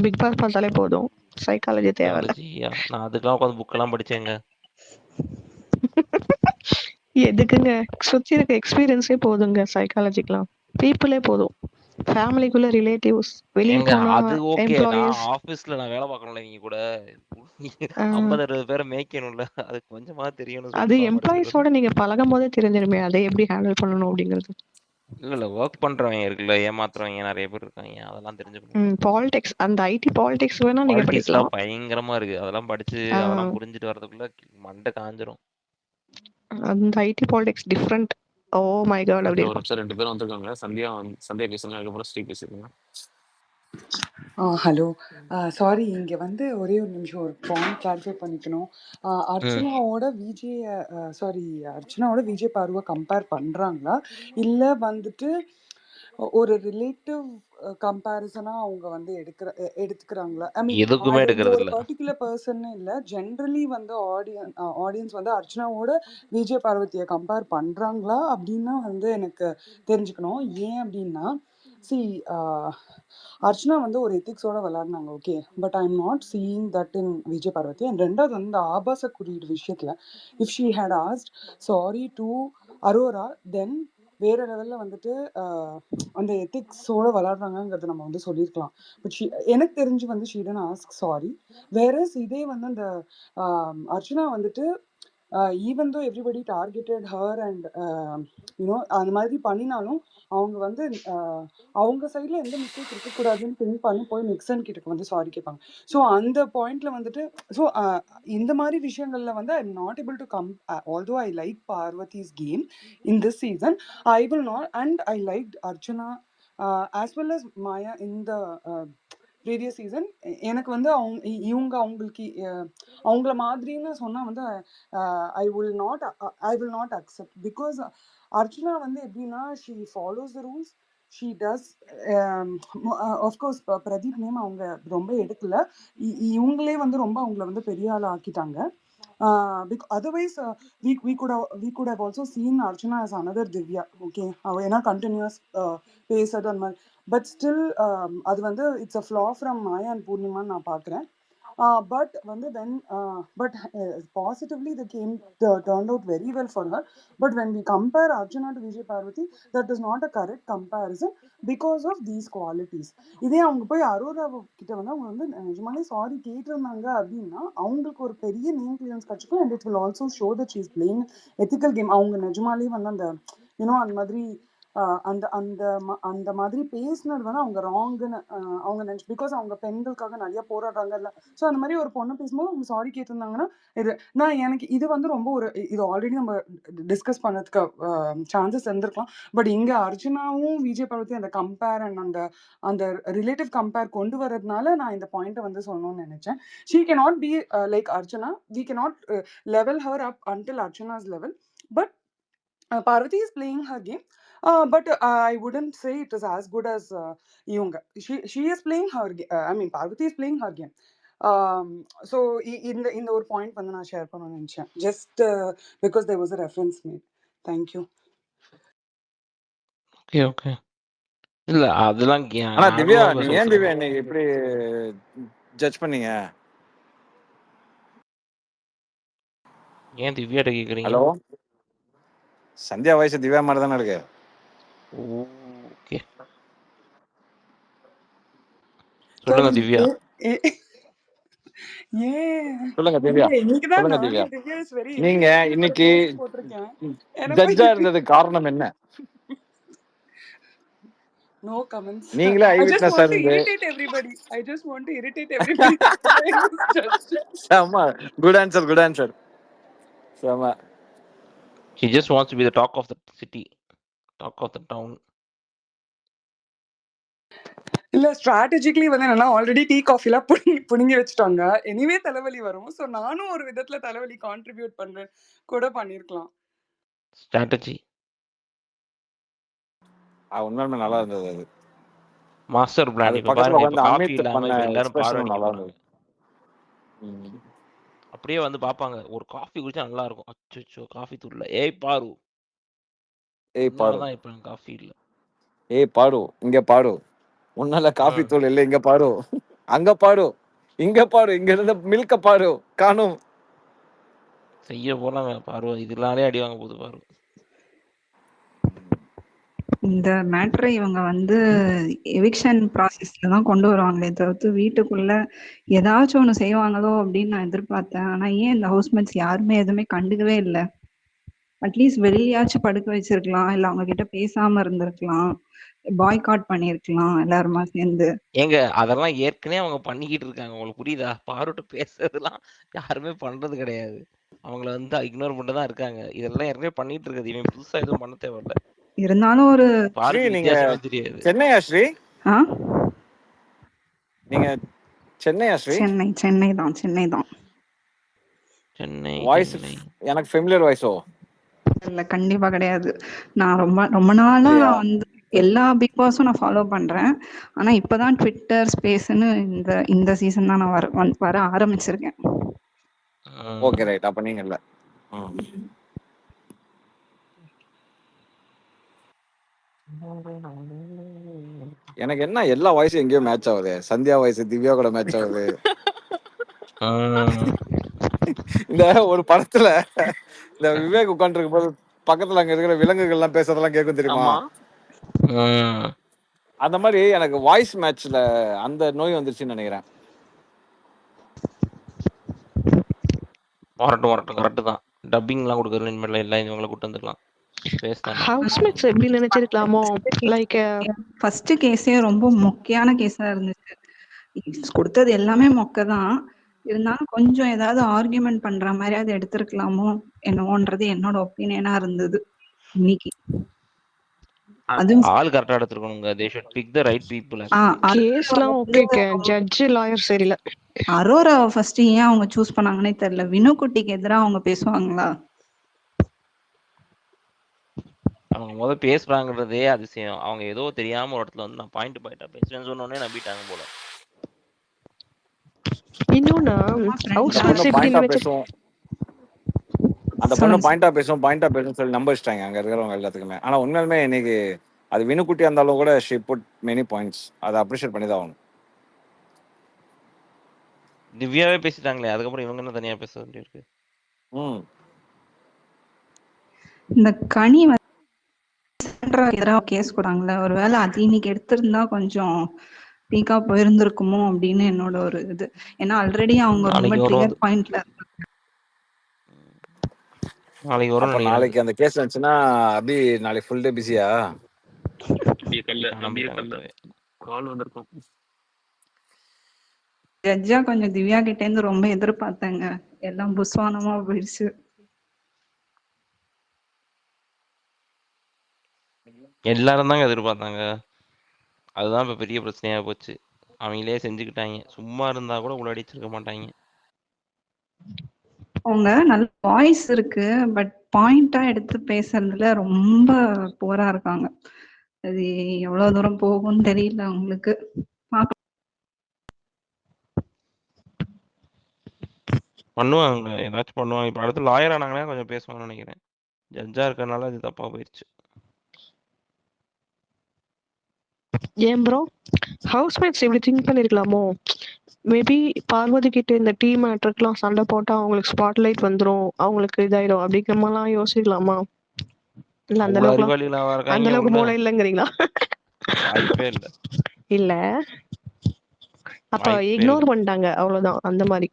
பிக் பாஸ் பார்த்தாலே போதும். சைக்காலஜி தேவையில்ல. நான் அதுக்கெல்லாம் உட்காந்து புக் எல்லாம் படிச்சேங்க. எதுக்குங்க? சுத்தி இருக்க எக்ஸ்பீரியன்ஸே போதுங்க. சைக்காலஜிக்கலாம் பீப்புளே போதும். ஃபேமிலிக்குள்ள ரிலேட்டிவ்ஸ், வெளிய போனா அது ஓகே. எம்ப்ளாயீஸ். நான் ஆபீஸ்ல நான் வேலை பார்க்கணும்ல. நீங்க கூட 50-60 பேரை மேய்க்கணும்ல. அது கொஞ்சமா தெரியணும். அது எம்ப்ளாயீஸோட நீங்க பழகும் போதே தெரிஞ்சிருமே அதை எப்படி ஹேண்டில் பண்ணணும் அப்படிங்கிறது. இல்ல ஒர்க் பண்றவங்க இருக்குல்ல, ஏமாத்துறவங்க நெறைய பேர் இருக்காங்க. அதெல்லாம் தெரிஞ்சுக்கணும். பாலிடிக்ஸ் அந்த ஐடி பாலிடிக்ஸ் வேணா நீங்க பாலிடிக்ஸ்லாம் படிக்கலாம். பயங்கரமா இருக்கு. அதெல்லாம் படிச்சு ஆ, அதெல்லாம் புரிஞ்சுட்டு வரதுக்குள்ள மண்டை காஞ்சிரும். அந்த IT politics different. Oh my god அப்படி ஓகே, ஒரு இருக்கும். நிமிஷம் 2 பேரும் வந்திருக்காங்க. சந்தியா பேசுங்க, அதுக்கப்புறம் ஸ்ரீ பேசுங்க. ஹலோ. சாரி, இங்கே வந்து ஒரே ஒரு நிமிஷம் ஒரு பாயிண்ட் கிளாரிஃபை பண்ணிக்கணும். ம். அர்ச்சனாவோட விஜய் பார்வை கம்பேர் பண்ணுறாங்களா, இல்லை வந்துட்டு ஒரு ரிலேட்டிவ் கம்பேரிசனாக அவங்க வந்து எடுத்துக்கிறாங்களா? ஐ மீன் எதுக்குமே அது இந்த எடுக்கிறது ஒரு இல்ல. பர்டிகுலர் பர்சன் இல்லை, ஜென்ரலி வந்து ஆடியன்ஸ் வந்து அர்ச்சனாவோட விஜய் பார்வதியை கம்பேர் பண்ணுறாங்களா அப்படின்னு வந்து எனக்கு தெரிஞ்சுக்கணும். ஏன் அப்படின்னா, சி அர்ச்சனா வந்து ஒரு எத்திக்ஸோட விளையாடினாங்க, okay. But I am not seeing that in Vijay Parvathy. And ரெண்டாவது வந்து இந்த ஆபாச குறியீடு விஷயத்தில் if she had asked sorry to Aurora, then வேற லெவலில் வந்துட்டு அந்த எத்திக்ஸோட விளையாடுறாங்கங்கிறத நம்ம வந்து சொல்லியிருக்கலாம். பட் எனக்கு தெரிஞ்சு வந்து she didn't ask sorry. Whereas இதே வந்து அந்த அர்ச்சனா வந்துட்டு even though everybody targeted her and you know அந்த மாதிரி பண்ணினாலும் அவங்க வந்து அவங்க சைடில் எந்த மிஸ்டேக் இருக்கக்கூடாதுன்னு திங்க் பண்ணி போய் நிக்சன் கிட்ட வந்து சாரி கேட்பாங்க. ஸோ அந்த பாயிண்ட்ல வந்துட்டு ஸோ இந்த மாதிரி விஷயங்கள்ல வந்து I am not able to come. Although I like Parvathy's game in this season, I will not, and I like Archana as well as Maya இந்த ப்ரீவியஸ் சீசன். எனக்கு வந்து இவங்க அவங்களுக்கு அவங்கள மாதிரின்னு சொன்னால் வந்து ஐ will not accept. Because Archana வந்து எப்படின்னா she follows the rules, she does. Of course Pradeep name அவங்க ரொம்ப எடுக்கல, இவங்களே வந்து ரொம்ப அவங்கள வந்து பெரிய ஆள் ஆக்கிட்டாங்க. Otherwise, we could have also seen Archana as another Divya, okay. ஏன்னா கண்டினியூஸ் பேசுறது அந்த மாதிரி. பட் ஸ்டில் அது வந்து it's a flaw from Maya and பூர்ணிமான்னு நான் பார்க்குறேன். But when but positively the game turned out very well for her. But when we compare Archana to Vijay Parvati, that is not a correct comparison because of these qualities. இதே அவங்க போய் அரோரா கிட்ட வந்து அவங்க வந்து நிஜமாலே சாரி கேட்டிருந்தாங்க அப்படின்னா அவங்களுக்கு ஒரு பெரிய நேம் கிளியரன்ஸ் கிடைச்சிக்கும். And it will also show that she is playing ethical game. அவங்க நிஜமாலே வந்து அந்த யூனோ அந்த மாதிரி அந்த அந்த அந்த மாதிரி பேசினது வந்து அவங்க ராங்குன்னு அவங்க நினச்சி, பிகாஸ் அவங்க பெண்களுக்காக நிறைய போராடுறாங்க இல்லை. ஸோ அந்த மாதிரி ஒரு பொண்ணு பேசும்போது அவங்க சாரி கேட்டிருந்தாங்கன்னா இது எனக்கு இது வந்து ரொம்ப ஒரு இது ஆல்ரெடி நம்ம டிஸ்கஸ் பண்ணதுக்கு சான்சஸ் இருந்திருக்கலாம். பட் இங்கே அர்ச்சனாவும் விஜய் பார்வதி அந்த கம்பேர் அண்ட் அந்த அந்த ரிலேட்டிவ் கம்பேர் கொண்டு வரதுனால நான் இந்த பாயிண்ட்டை வந்து சொல்லணும்னு நினைச்சேன். She cannot be like Archana. We cannot level her up until Archana's level. But Parvati is playing her game. But I wouldn't say it is as good as Iyunga. She is playing her I mean Parvati is playing her game. So இந்த ஒரு point வந்து நான் share பண்ணணும்னு நினைச்சேன், just because there was a reference made. Thank you. Okay, okay. இல்ல அதெல்லாம் ஆனா திவ்யா, நார்மலா நீங்க பேச ஏன் திவ்யா சொல்லுங்க. இன்னைக்கு எப்படி ஜட்ஜ் பண்ணீங்க? ஏன் திவ்யாட்ட கேக்குறீங்க? ஹலோ, சந்தியா வயசு திவ்யா மாதிரி தானே இருக்கு. ஓகே, சொல்லுங்க சரி, திவ்யா. சொல்லுங்க திவ்யா, இன்னைக்கு தான் சொல்லுங்க நானே திவ்யா. திவ்யா இஸ் வெரி நீங்க இரிட்டேட்டிங் இன்னைக்கு போஸ்ட் போட்டிருக்கேன். எனக்கு ஜட்ஜா இருந்ததுக்கு காரணம் என்ன? no comments. நீங்களே ஐ I just விட்னஸா want to இருந்து irritate everybody. I just want to irritate everybody. That's why I was judged. செம குட் ஆன்சர், குட் ஆன்சர். செம. He just wants to be the talk of the city, talk of the town. இல்ல strategically வந்து என்னன்னா already tea காஃபிலாம் புடுங்கி வச்சுட்டாங்க. Anyway தலைவலி வரும். So நானும் ஒரு விதத்துல தலைவலி கான்ட்ரிபியூட் பண்றேன் கூட பண்ணிருக்கலாம். ஸ்ட்ராட்டஜி உண்மையுமே நல்லா இருந்தது அது. Master plan. அது இப்ப பக்கத்துல பாருங்க, இப்ப உட்காந்து காஃபி அமித் இல்லாம பண்ண இப்ப எல்லாரும் எக்ஸ்பிரஷனும் பார்வடிக்க நல்லா போறாங்க. இருந்தது. அப்படியே வந்து பாப்பாங்க, ஒரு காஃபி குடிச்சா நல்லா இருக்கும். அச்சோ காஃபி தூள்ல. ஏய் பாரு, ஏய் பாரு, உன்னாலதான் இப்ப காஃபி இல்ல. ஏய் பாரு, இங்க பாரு, உன்னால காஃபி ஆ, தூள் இல்லை, இங்க பாரு, அங்க பாரு, இங்க பாரு, இங்க இருந்த மில்க பாரு காணும். செய்ய போலாம் பாரு, இதனாலே அடி வாங்க போகுது பாரு. இந்த மேட்டரை இவங்க வந்து எவிக்ஷன் ப்ராசஸ்ல தான் கொண்டு வருவாங்களே தவிர்த்து வீட்டுக்குள்ள ஏதாச்சும் ஒண்ணு செய்வாங்களோ அப்படின்னு நான் எதிர்பார்த்தேன். ஆனா ஏன் இந்த ஹவுஸ்மேட்ஸ் யாருமே எதுவுமே கண்டுக்கவே இல்லை? அட்லீஸ்ட் வெளியாச்சும் படுக்க வச்சிருக்கலாம், இல்ல அவங்க கிட்ட பேசாம இருந்திருக்கலாம், பாய்காட் பண்ணிருக்கலாம் எல்லாருமா சேர்ந்து. ஏங்க அதெல்லாம் ஏற்கனவே அவங்க பண்ணிக்கிட்டு இருக்காங்க. உங்களுக்கு புரியுதா? பாருட்ட பேசுறதெல்லாம் யாருமே பண்றது கிடையாது. அவங்கள வந்து இக்னோர் பண்ணிட்டு தான் இருக்காங்க. இதெல்லாம் ஏற்கனவே பண்ணிட்டு இருக்குது. இவன் புதுசா எதுவும் பண்ண தேவையில்ல. இருந்தாலும் ஒரு ஸ்ரீ பாருக்கு நீங்க வித்தியாசமே தெரியாது. சென்னையா ஸ்ரீ? ஆ நீங்க சென்னையா ஸ்ரீ? சென்னை தான் சென்னை வாய்ஸ் சென்னை எனக்கு ஃபெமிலியர் வாய்ஸோ? இல்ல கண்டிப்பா கிடையாது. நான் ரொம்ப நாளா இல்லையா? நான் வந்து எல்லா பிக் பாஸும் நான் ஃபாலோ பண்றேன். ஆனா இப்பதான் ட்விட்டர் ஸ்பேஸ்ன்னு இந்த சீசன் தான் நான் வர ஆரம்பிச்சிருக்கேன். Okay right. அப்ப நீங்க இல்ல. எனக்கு என்ன எல்லா வாய்ஸும் எங்கேயோ மேட்ச் ஆகுது. சந்தியா வாய்ஸ் திவ்யா கூட மேட்ச் ஆகுது. இந்த ஒரு படத்துல இந்த விவேக் உட்காந்துருக்கும் போது பக்கத்துல அங்க இருக்கிற விலங்குகள் எல்லாம் பேசுறதெல்லாம் கேட்கும் தெரியுமா? அந்த மாதிரி எனக்கு வாய்ஸ் மேட்ச்ல அந்த நோய் வந்துருச்சுன்னு நினைக்கிறேன். வரட்டும் கரெக்ட் தான். டப்பிங்லாம் கொடுக்கறது இனிமேல் எல்லாம் இவங்களை கூட்டு வந்துக்கலாம். ஹவுஸ்மேட்ஸ் எப்படி நினைச்சிருக்கலாமோ? லைக் ஃபர்ஸ்ட் கேஸே ரொம்ப மொக்கையான கேஸா இருந்துச்சு. கொடுத்தது எல்லாமே மொக்க தான். இருந்தாலும் கொஞ்சம் ஏதாவது ஆர்கியூமெண்ட் பண்ற மாதிரி அதை எடுத்திருக்கலாமோ என்னவோன்றது என்னோட ஒப்பீனியனா இருந்தது இன்னைக்கு. ஆள் கரெக்டா எடுத்துக்கணுங்க. they should pick the right people. கேஸ்லாம் ஓகே, ஜட்ஜ் லாயர் சரியில்லை. அரோரா ஃபர்ஸ்ட் ஏன் அவங்க சூஸ் பண்ணாங்கன்னே தெரியல. வினு குட்டிக்கு எதிராக அவங்க பேசுவாங்களா? அவங்க முதல்ல பேசுறாங்கன்றதே அதிசயம். அவங்க ஏதோ தெரியாம ஒரு இடத்துல வந்து நான் பாயிண்டா பேசுறேன்னு சொன்னோடனே நம்பிட்டாங்க போல. இன்னொன்னு ஹவுஸ்மேட்ஸ் எப்படி பேசுவோம், அந்த பொண்ணு பாயிண்டா பேசும் சொல்லி நம்ப வச்சிட்டாங்க அங்க இருக்கிறவங்க எல்லாத்துக்குமே. ஆனா உண்மையிலுமே இன்னைக்கு அது வினுக்குட்டியா இருந்தாலும் கூட she put many points. அதை அப்ரிஷியேட் பண்ணி தான் ஆகணும். திவ்யாவே பேசிட்டாங்களே, அதுக்கப்புறம் இவங்க என்ன தனியா பேச வேண்டியிருக்கு? இந்த கனி எதிராக கேஸ் போடாங்களே, ஒருவேளை அது இன்னைக்கு எடுத்திருந்தா கொஞ்சம் பீக்கா போயிருந்திருக்குமோ அப்படின்னு என்னோட ஒரு இது. ஏன்னா ஆல்ரெடி அவங்க ரொம்ப ட்ரிகர் பாயிண்ட்ல நாளைக்கு அந்த கேஸ் வந்துச்சுன்னா அபி நாளைக்கு ஃபுல் டே பிஸியா? கால் வந்திருக்கும். ஜட்ஜா கொஞ்சம் திவ்யா கிட்ட இருந்து ரொம்ப எதிர்பார்த்தாங்க. எல்லாம் புஸ்வானமா போயிடுச்சு. எல்லாரும் தாங்க எதிர்பார்த்தாங்க. அதுதான் இப்ப பெரிய பிரச்சனையா போச்சு. அவங்களே செஞ்சுக்கிட்டாங்க. சும்மா இருந்தா கூட உள்ள அடிச்சிருக்க மாட்டாங்க. அவங்க நல்ல வாய்ஸ் இருக்கு, பட் பாயிண்டா எடுத்து பேசுறதுல ரொம்ப போரா இருக்காங்க. அது எவ்வளவு தூரம் போகும்னு தெரியல அவங்களுக்கு. பண்ணுவாங்க, ஏதாச்சும் பண்ணுவாங்க. இப்ப அடுத்து லாயர் ஆனாங்கன்னா கொஞ்சம் பேசுவாங்கன்னு நினைக்கிறேன். ஜட்ஜா இருக்கறனால அது தப்பா போயிடுச்சு. ஏன் ப்ரோ ஹவுஸ்மேட்ஸ் இப்படி திங்க் பண்ணிருக்கலாமோ? மேபி பார்வதி கிட்ட இந்த டீ மேட்டருக்குலாம் சண்டை போட்டா அவங்களுக்கு ஸ்பாட்லைட் வந்துரும், அவங்களுக்கு இதாயிடும் அப்படிங்கிற மாதிரிலாம் யோசிக்கலாமா? இல்ல அந்த அளவுக்கு மூளை இல்லைங்கிறீங்களா? வாய்ப்பே இல்ல. இல்ல அப்ப இக்னோர் பண்ணிட்டாங்க அவ்வளவுதான் அந்த மாதிரி.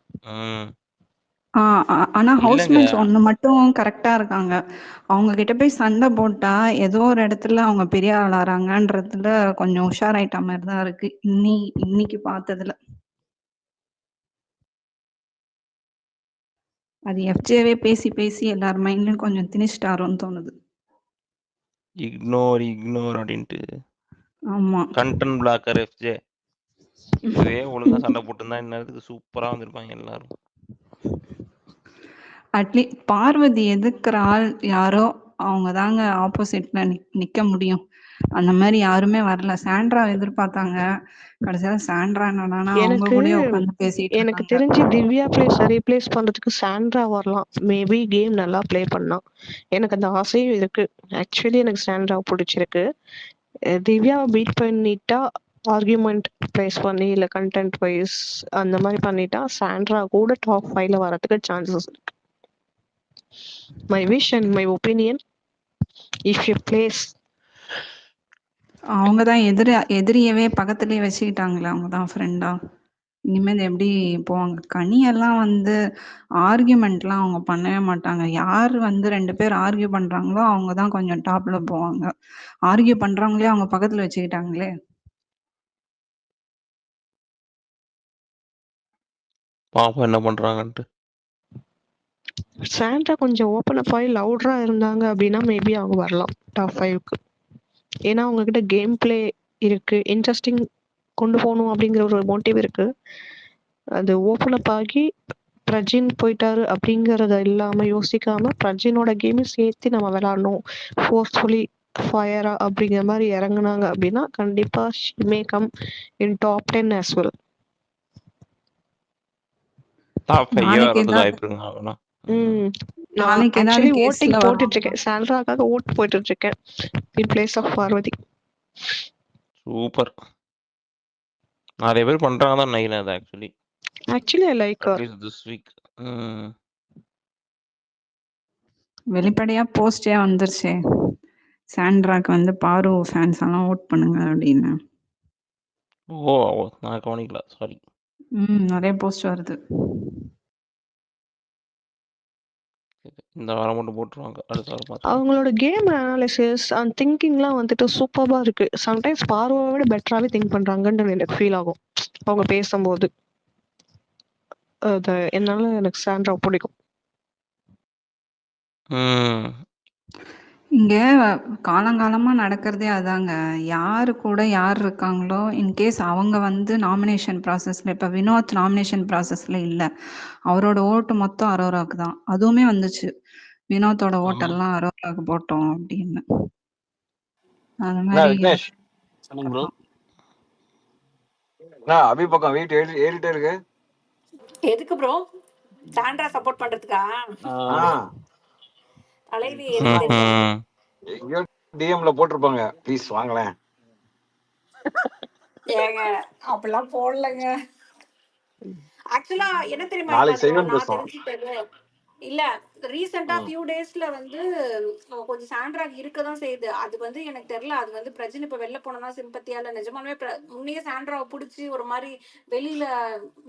ஆனா ஹவுஸ்மேட்ஸ் ஒண்ணு மட்டும் கரெக்டா இருக்காங்க. அவங்க கிட்ட போய் சண்டை போட்டா ஏதோ ஒரு இடத்துல அவங்க பெரிய ஆளாறாங்கன்றதுல கொஞ்சம் உஷாராயிட்ட மாதிரி தான் இருக்கு இன்னைக்கு பார்த்ததுல. அது எஃப்ஜேவே பேசி பேசி எல்லார் மைண்ட்லயும் கொஞ்சம் திணிச்சிட்டாரோன்னு தோணுது. இக்னோர் அப்படின்ட்டு. ஆமா, கண்டென்ட் பிளாக்கர் எஃப்ஜே. இதுவே ஒழுங்கா சண்டை போட்டுருந்தா இன்னதுக்கு சூப்பரா வந்திருப்பாங்க எல்லாரும். அட்லீஸ்ட் பார்வதி எதிர்க்கிற ஆள் யாரோ அவங்க தாங்க ஆப்போசிட்ல நிக்க முடியும். அந்த மாதிரி யாருமே வரல. சாண்ட்ரா எதிர்பார்த்தாங்க, கடைசியா சாண்ட்ரா என்னன்னா அவங்க கூட உட்கார்ந்து பேசிட்டு எனக்கு தெரிஞ்சு திவ்யா பிளேஸை ரீப்ளேஸ் பண்றதுக்கு சாண்ட்ரா வரலாம். மேபி கேம் நல்லா பிளே பண்ணா. எனக்கு அந்த ஆசையும் இருக்கு. ஆக்சுவலி எனக்கு சாண்ட்ரா பிடிச்சிருக்கு. திவ்யாவை பீட் பண்ணிட்டா ஆர்கியூமெண்ட் பிளேஸ் பண்ணி இல்ல கண்டென்ட் வைஸ் அந்த மாதிரி பண்ணிட்டா சாண்ட்ரா கூட டாப் 5ல வரதுக்கு சான்சஸ் இருக்கு. My wish and my opinion. If you place அவங்கதான் எதிரியவே பக்கத்துலயே வச்சுக்கிட்டாங்களே, அவங்கதான் ஃப்ரெண்டா. இனிமேல் எப்படி போவாங்க? கனியெல்லாம் வந்து ஆர்கியூமெண்ட்லாம் அவங்க பண்ணவே மாட்டாங்க. யார் வந்து 2 பேர் ஆர்கியூ பண்றாங்களோ, அவங்க தான் கொஞ்சம் டாப்ல போவாங்க. ஆர்கியூ பண்றவங்களே அவங்க பக்கத்துல வச்சுக்கிட்டாங்களே! பாப்போம் என்ன பண்றாங்கன்ட்டு. சாண்ட்ரா கொஞ்சம் ஓப்பன் அப் ஆகி லவுடரா இருந்தாங்க அப்படின்னா மேபி அவங்க வரலாம் டாப் 5க்கு. ஏன்னா அவங்க கிட்ட கேம் பிளே இருக்கு, இன்ட்ரெஸ்டிங் கொண்டு போகணும் அப்படிங்கிற ஒரு மோட்டிவ் இருக்கு. அது ஓப்பன் அப் ஆகி பிரஜின் போயிட்டாரு அப்படிங்கறத இல்லாம யோசிக்காம பிரஜினோட கேமையும் சேர்த்து நம்ம விளையாடணும் ஃபோர்ஸ்ஃபுல்லி ஃபயரா அப்படிங்கிற மாதிரி இறங்குனாங்க அப்படின்னா கண்டிப்பா she may come in top 10 as well. Top 5 நாளைக்கு வர்றதுக்கு ஏதாவது வாய்ப்பு இருக்குங்க அவனா. நான் நாளைக்கு ஏதாவது ஆக்சுவலி கேஸ்ல ஓட்டிங் போட்டுட்டு வருவாங்களா? இருக்கேன், சாண்ட்ராக்காக ஓட் போட்டுட்டு இருக்கேன் in place of Parvathi. Super. நிறைய பேர் பண்றாங்க தான் நினைக்கிறேன் அது actually I like her. At least this week. வெளிப்படையா போஸ்டே வந்துருச்சே. சாண்ட்ராக்கு வந்து பாரு ஃபேன்ஸ் எல்லாம் ஓட் பண்ணுங்க அப்படின்னு. ஓ நான் கவனிக்கல, சாரி. நிறைய போஸ்ட் வருது. இந்த வாரம் மட்டும் போட்டுருவாங்க, அடுத்த வாரம் பார்த்துக்கலாம். அவங்களோட கேம் அனாலிசிஸ் அண்ட் திங்கிங்லாம் வந்துட்டு சூப்பர்பா இருக்கு. சம்டைம்ஸ் பார்வை விட பெட்டராகவே திங்க் பண்றாங்கன்னு எனக்கு ஃபீல் ஆகும் அவங்க பேசும்போது. அது என்னால எனக்கு சாண்ட்ரா பிடிக்கும். இங்க காலங்காலமா நடக்கிறதே அதாங்க. யாரு கூட யார் இருக்காங்களோ, இன்கேஸ் அவங்க வந்து நாமினேஷன் ப்ராசஸ்ல இப்ப வினோத் நாமினேஷன் ப்ராசஸ்ல இல்ல. அவரோட ஓட்டு மொத்தம் அரோராக்கு தான். அதுவுமே வந்துச்சு. வினோத்தோட ஆமா. ஓட்டெல்லாம் அரோராக்கு போட்டோம் அப்படின்னு. அது என்ன மாதிரி விக்னேஷ், சொல்லுங்க ப்ரோ. என்ன அபி பக்கம் வெயிட் ஏறிட்டே இருக்கு? எதுக்கு ப்ரோ? சாண்ட்ரா சப்போர்ட் பண்றதுக்கா? ஆ, தலைவி எனக்கு தெரியும். எங்கேயோ டிஎம்ல போட்டிருப்பாங்க, ப்ளீஸ் வாங்களேன். ஏங்க அப்படிலாம் போடலங்க. ஆக்சுவலா என்ன தெரியுமா நாளைக்கு இமாத் ப்ரோ, செய்வேன் நான் பேசுவோம். தெரிஞ்சுக்கிட்டது இல்ல, ரீசெண்டா ஃபியூ டேஸ்ல வந்து கொஞ்சம் சாண்ட்ராக் இருக்கதான் செய்யுது. அது வந்து எனக்கு தெரியல, அது வந்து பிரச்சனை இப்ப வெளில போனா சிம்பத்தியா இல்ல நிஜமாலுமே முன்னையே சாண்ட்ராவை பிடிச்சி ஒரு மாதிரி வெளியில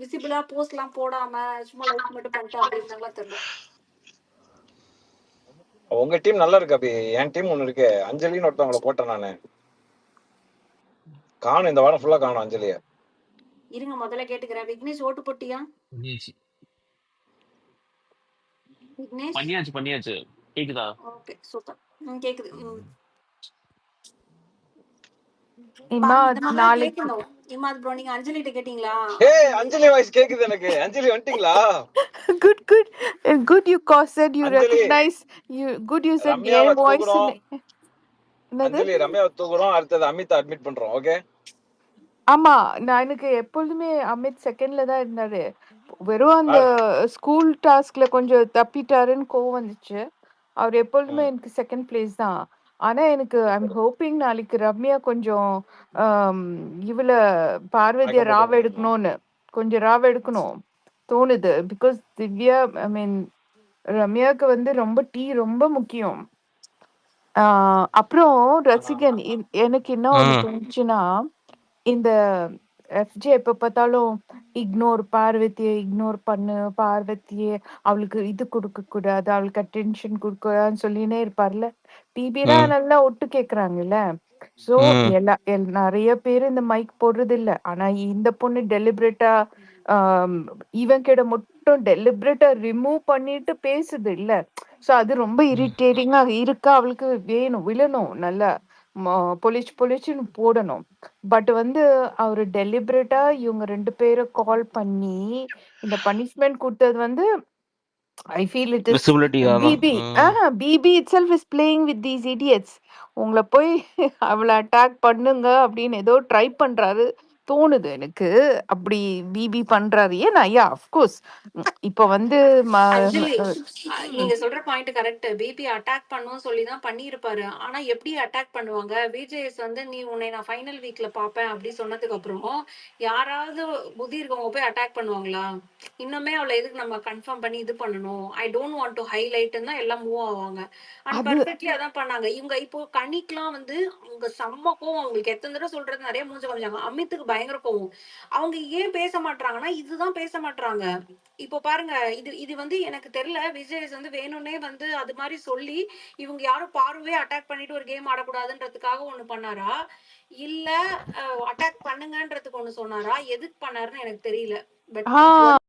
விசிபிளா போஸ்ட் எல்லாம் போடாம சும்மா லைக் மட்டும் பண்ணிட்டு அப்படி இருந்தாங்களா தெரியல. உங்க டீம் நல்லா இருக்கு அபி. என் டீம் ஒண்ணு இருக்கு, அஞ்சலின்னு ஒருத்தவங்கள போட்டேன் நானு. காணும் இந்த வாரம் ஃபுல்லா காணும் அஞ்சலிய. இருங்க முதல்ல கேட்டுக்கிறேன். விக்னேஷ் ஓட்டு போட்டியா? விக்னேஷ் பண்ணியாச்சு. கேக்குதா? Okay super. கேக்குது. இந்த இமாத் மாதிரிலாம் நாளைக்கு கேட்கணும். இமாத் ப்ரோ நீங்க அஞ்சலிட்ட கேட்டீங்களா? ஏய், அஞ்சலி வாய்ஸ் கேக்குது எனக்கு. அஞ்சலி வந்துட்டீங்களா? good good good you said you Anjali, recognize you good you said ரம்யாவை N voice தூக்குறோம். என்னது? அஞ்சலி, ரம்யாவை தூக்குறோம். அடுத்தது அமித் அட்மிட் பண்றோம். ஓகே? ஆமா, நான் எனக்கு எப்பொழுதுமே அமித் செகண்ட்ல தான் இருந்தாரு. வெறும் அந்த ஸ்கூல் டாஸ்க்ல கொஞ்சம் தப்பிட்டாருன்னு கோவம் வந்துச்சு. அவர் எப்பொழுதுமே எனக்கு செகண்ட் பிளேஸ் தான். ஆனா எனக்கு ஐம் ஹோப்பிங் நாளைக்கு ரம்யா கொஞ்சம் இவள பார்வதிய ராவ எடுக்கணும்னு கொஞ்சம் ராவ எடுக்கணும் தோணுது. பிகாஸ் திவ்யா ஐ மீன் ரம்யாவுக்கு வந்து ரொம்ப முக்கியம். அப்புறம் ரசிகன் எனக்கு என்ன ஒண்ணு தோணுச்சுன்னா, இந்த எஃப்ஜே எப்ப பார்த்தாலும் இக்னோர் பண்ணு பார்வதியே, அவளுக்கு இது கொடுக்க கூடாது, அவளுக்கு அட்டென்ஷன் கொடுக்கூடாதுன்னு சொல்லினே இருப்பார்ல. டிபிலாம் நல்லா ஒட்டு கேக்குறாங்கல்ல. சோ நிறைய பேர் இந்த மைக் போடுறது இல்ல. ஆனா இந்த பொண்ணு டெலிபரேட்டா இவன் கிட்ட மட்டும் டெலிபரேட்டா ரிமூவ் பண்ணிட்டு பேசுது இல்ல. சோ அது ரொம்ப இரிட்டேட்டிங்கா இருக்கா. அவளுக்கு வேணும் விழணும், நல்லா பொலிச்சுன்னு போடணும். பட் வந்து அவரு டெலிபரேட்டா இவங்க 2 பேரை கால் பண்ணி இந்த பனிஷ்மெண்ட் கொடுத்தது வந்து I feel it is visibility தான். BB. BB itself is playing with these idiots. உங்களை போய் அவளை அட்டாக் பண்ணுங்க அப்படின்னு ஏதோ ட்ரை பண்றாரு தோணுது எனக்கு. அப்படி பிபி பண்றாரு. ஏன்னா அஃப்கோர்ஸ் இப்ப வந்து அஞ்சலி நீங்க சொல்ற பாயிண்ட் கரெக்ட். பிபி அட்டாக் பண்ணும் சொல்லி தான் பண்ணியிருப்பாரு. ஆனா எப்படி அட்டாக் பண்ணுவாங்க? விஜேஎஸ் வந்து நீ உன்னை நான் ஃபைனல் வீக்ல பாப்பேன் அப்படி சொன்னதுக்கு அப்புறம் யாராவது புத்தி இருக்கவங்க போய் அட்டாக் பண்ணுவாங்களா? இன்னுமே அவளை எதுக்கு நம்ம கன்ஃபார்ம் பண்ணி இது பண்ணணும்? I don't want to highlight தான் எல்லாம் மூவ் ஆவாங்க. அண்ட் அது பர்ஃபெக்ட்லி அதான் பண்ணாங்க. இவங்க இப்போ கனிக்கெல்லாம் வந்து அவங்க செம்ம கோவம். அவங்களுக்கு எத்தனை தடவை சொல்றது நிறைய மூஞ்ச காமிச்சாங்க. அமித்துக்கு பயங்கர கோவம். அவங்க ஏன் பேச மாட்றாங்கன்னா இதுதான் பேச மாட்றாங்க. இப்போ பாருங்க, இது இது வந்து எனக்கு தெரியல. விஜய் வந்து வேணும்னே வந்து அது மாதிரி சொல்லி இவங்க யாரும் பார்வையே அட்டாக் பண்ணிட்டு ஒரு கேம் ஆடக்கூடாதுன்றதுக்காக ஒண்ணு பண்ணாரா, இல்ல அட்டாக் பண்ணுங்கன்றதுக்கு ஒண்ணு சொன்னாரா, எதுக்கு பண்ணாருன்னு எனக்கு தெரியல. But ah it's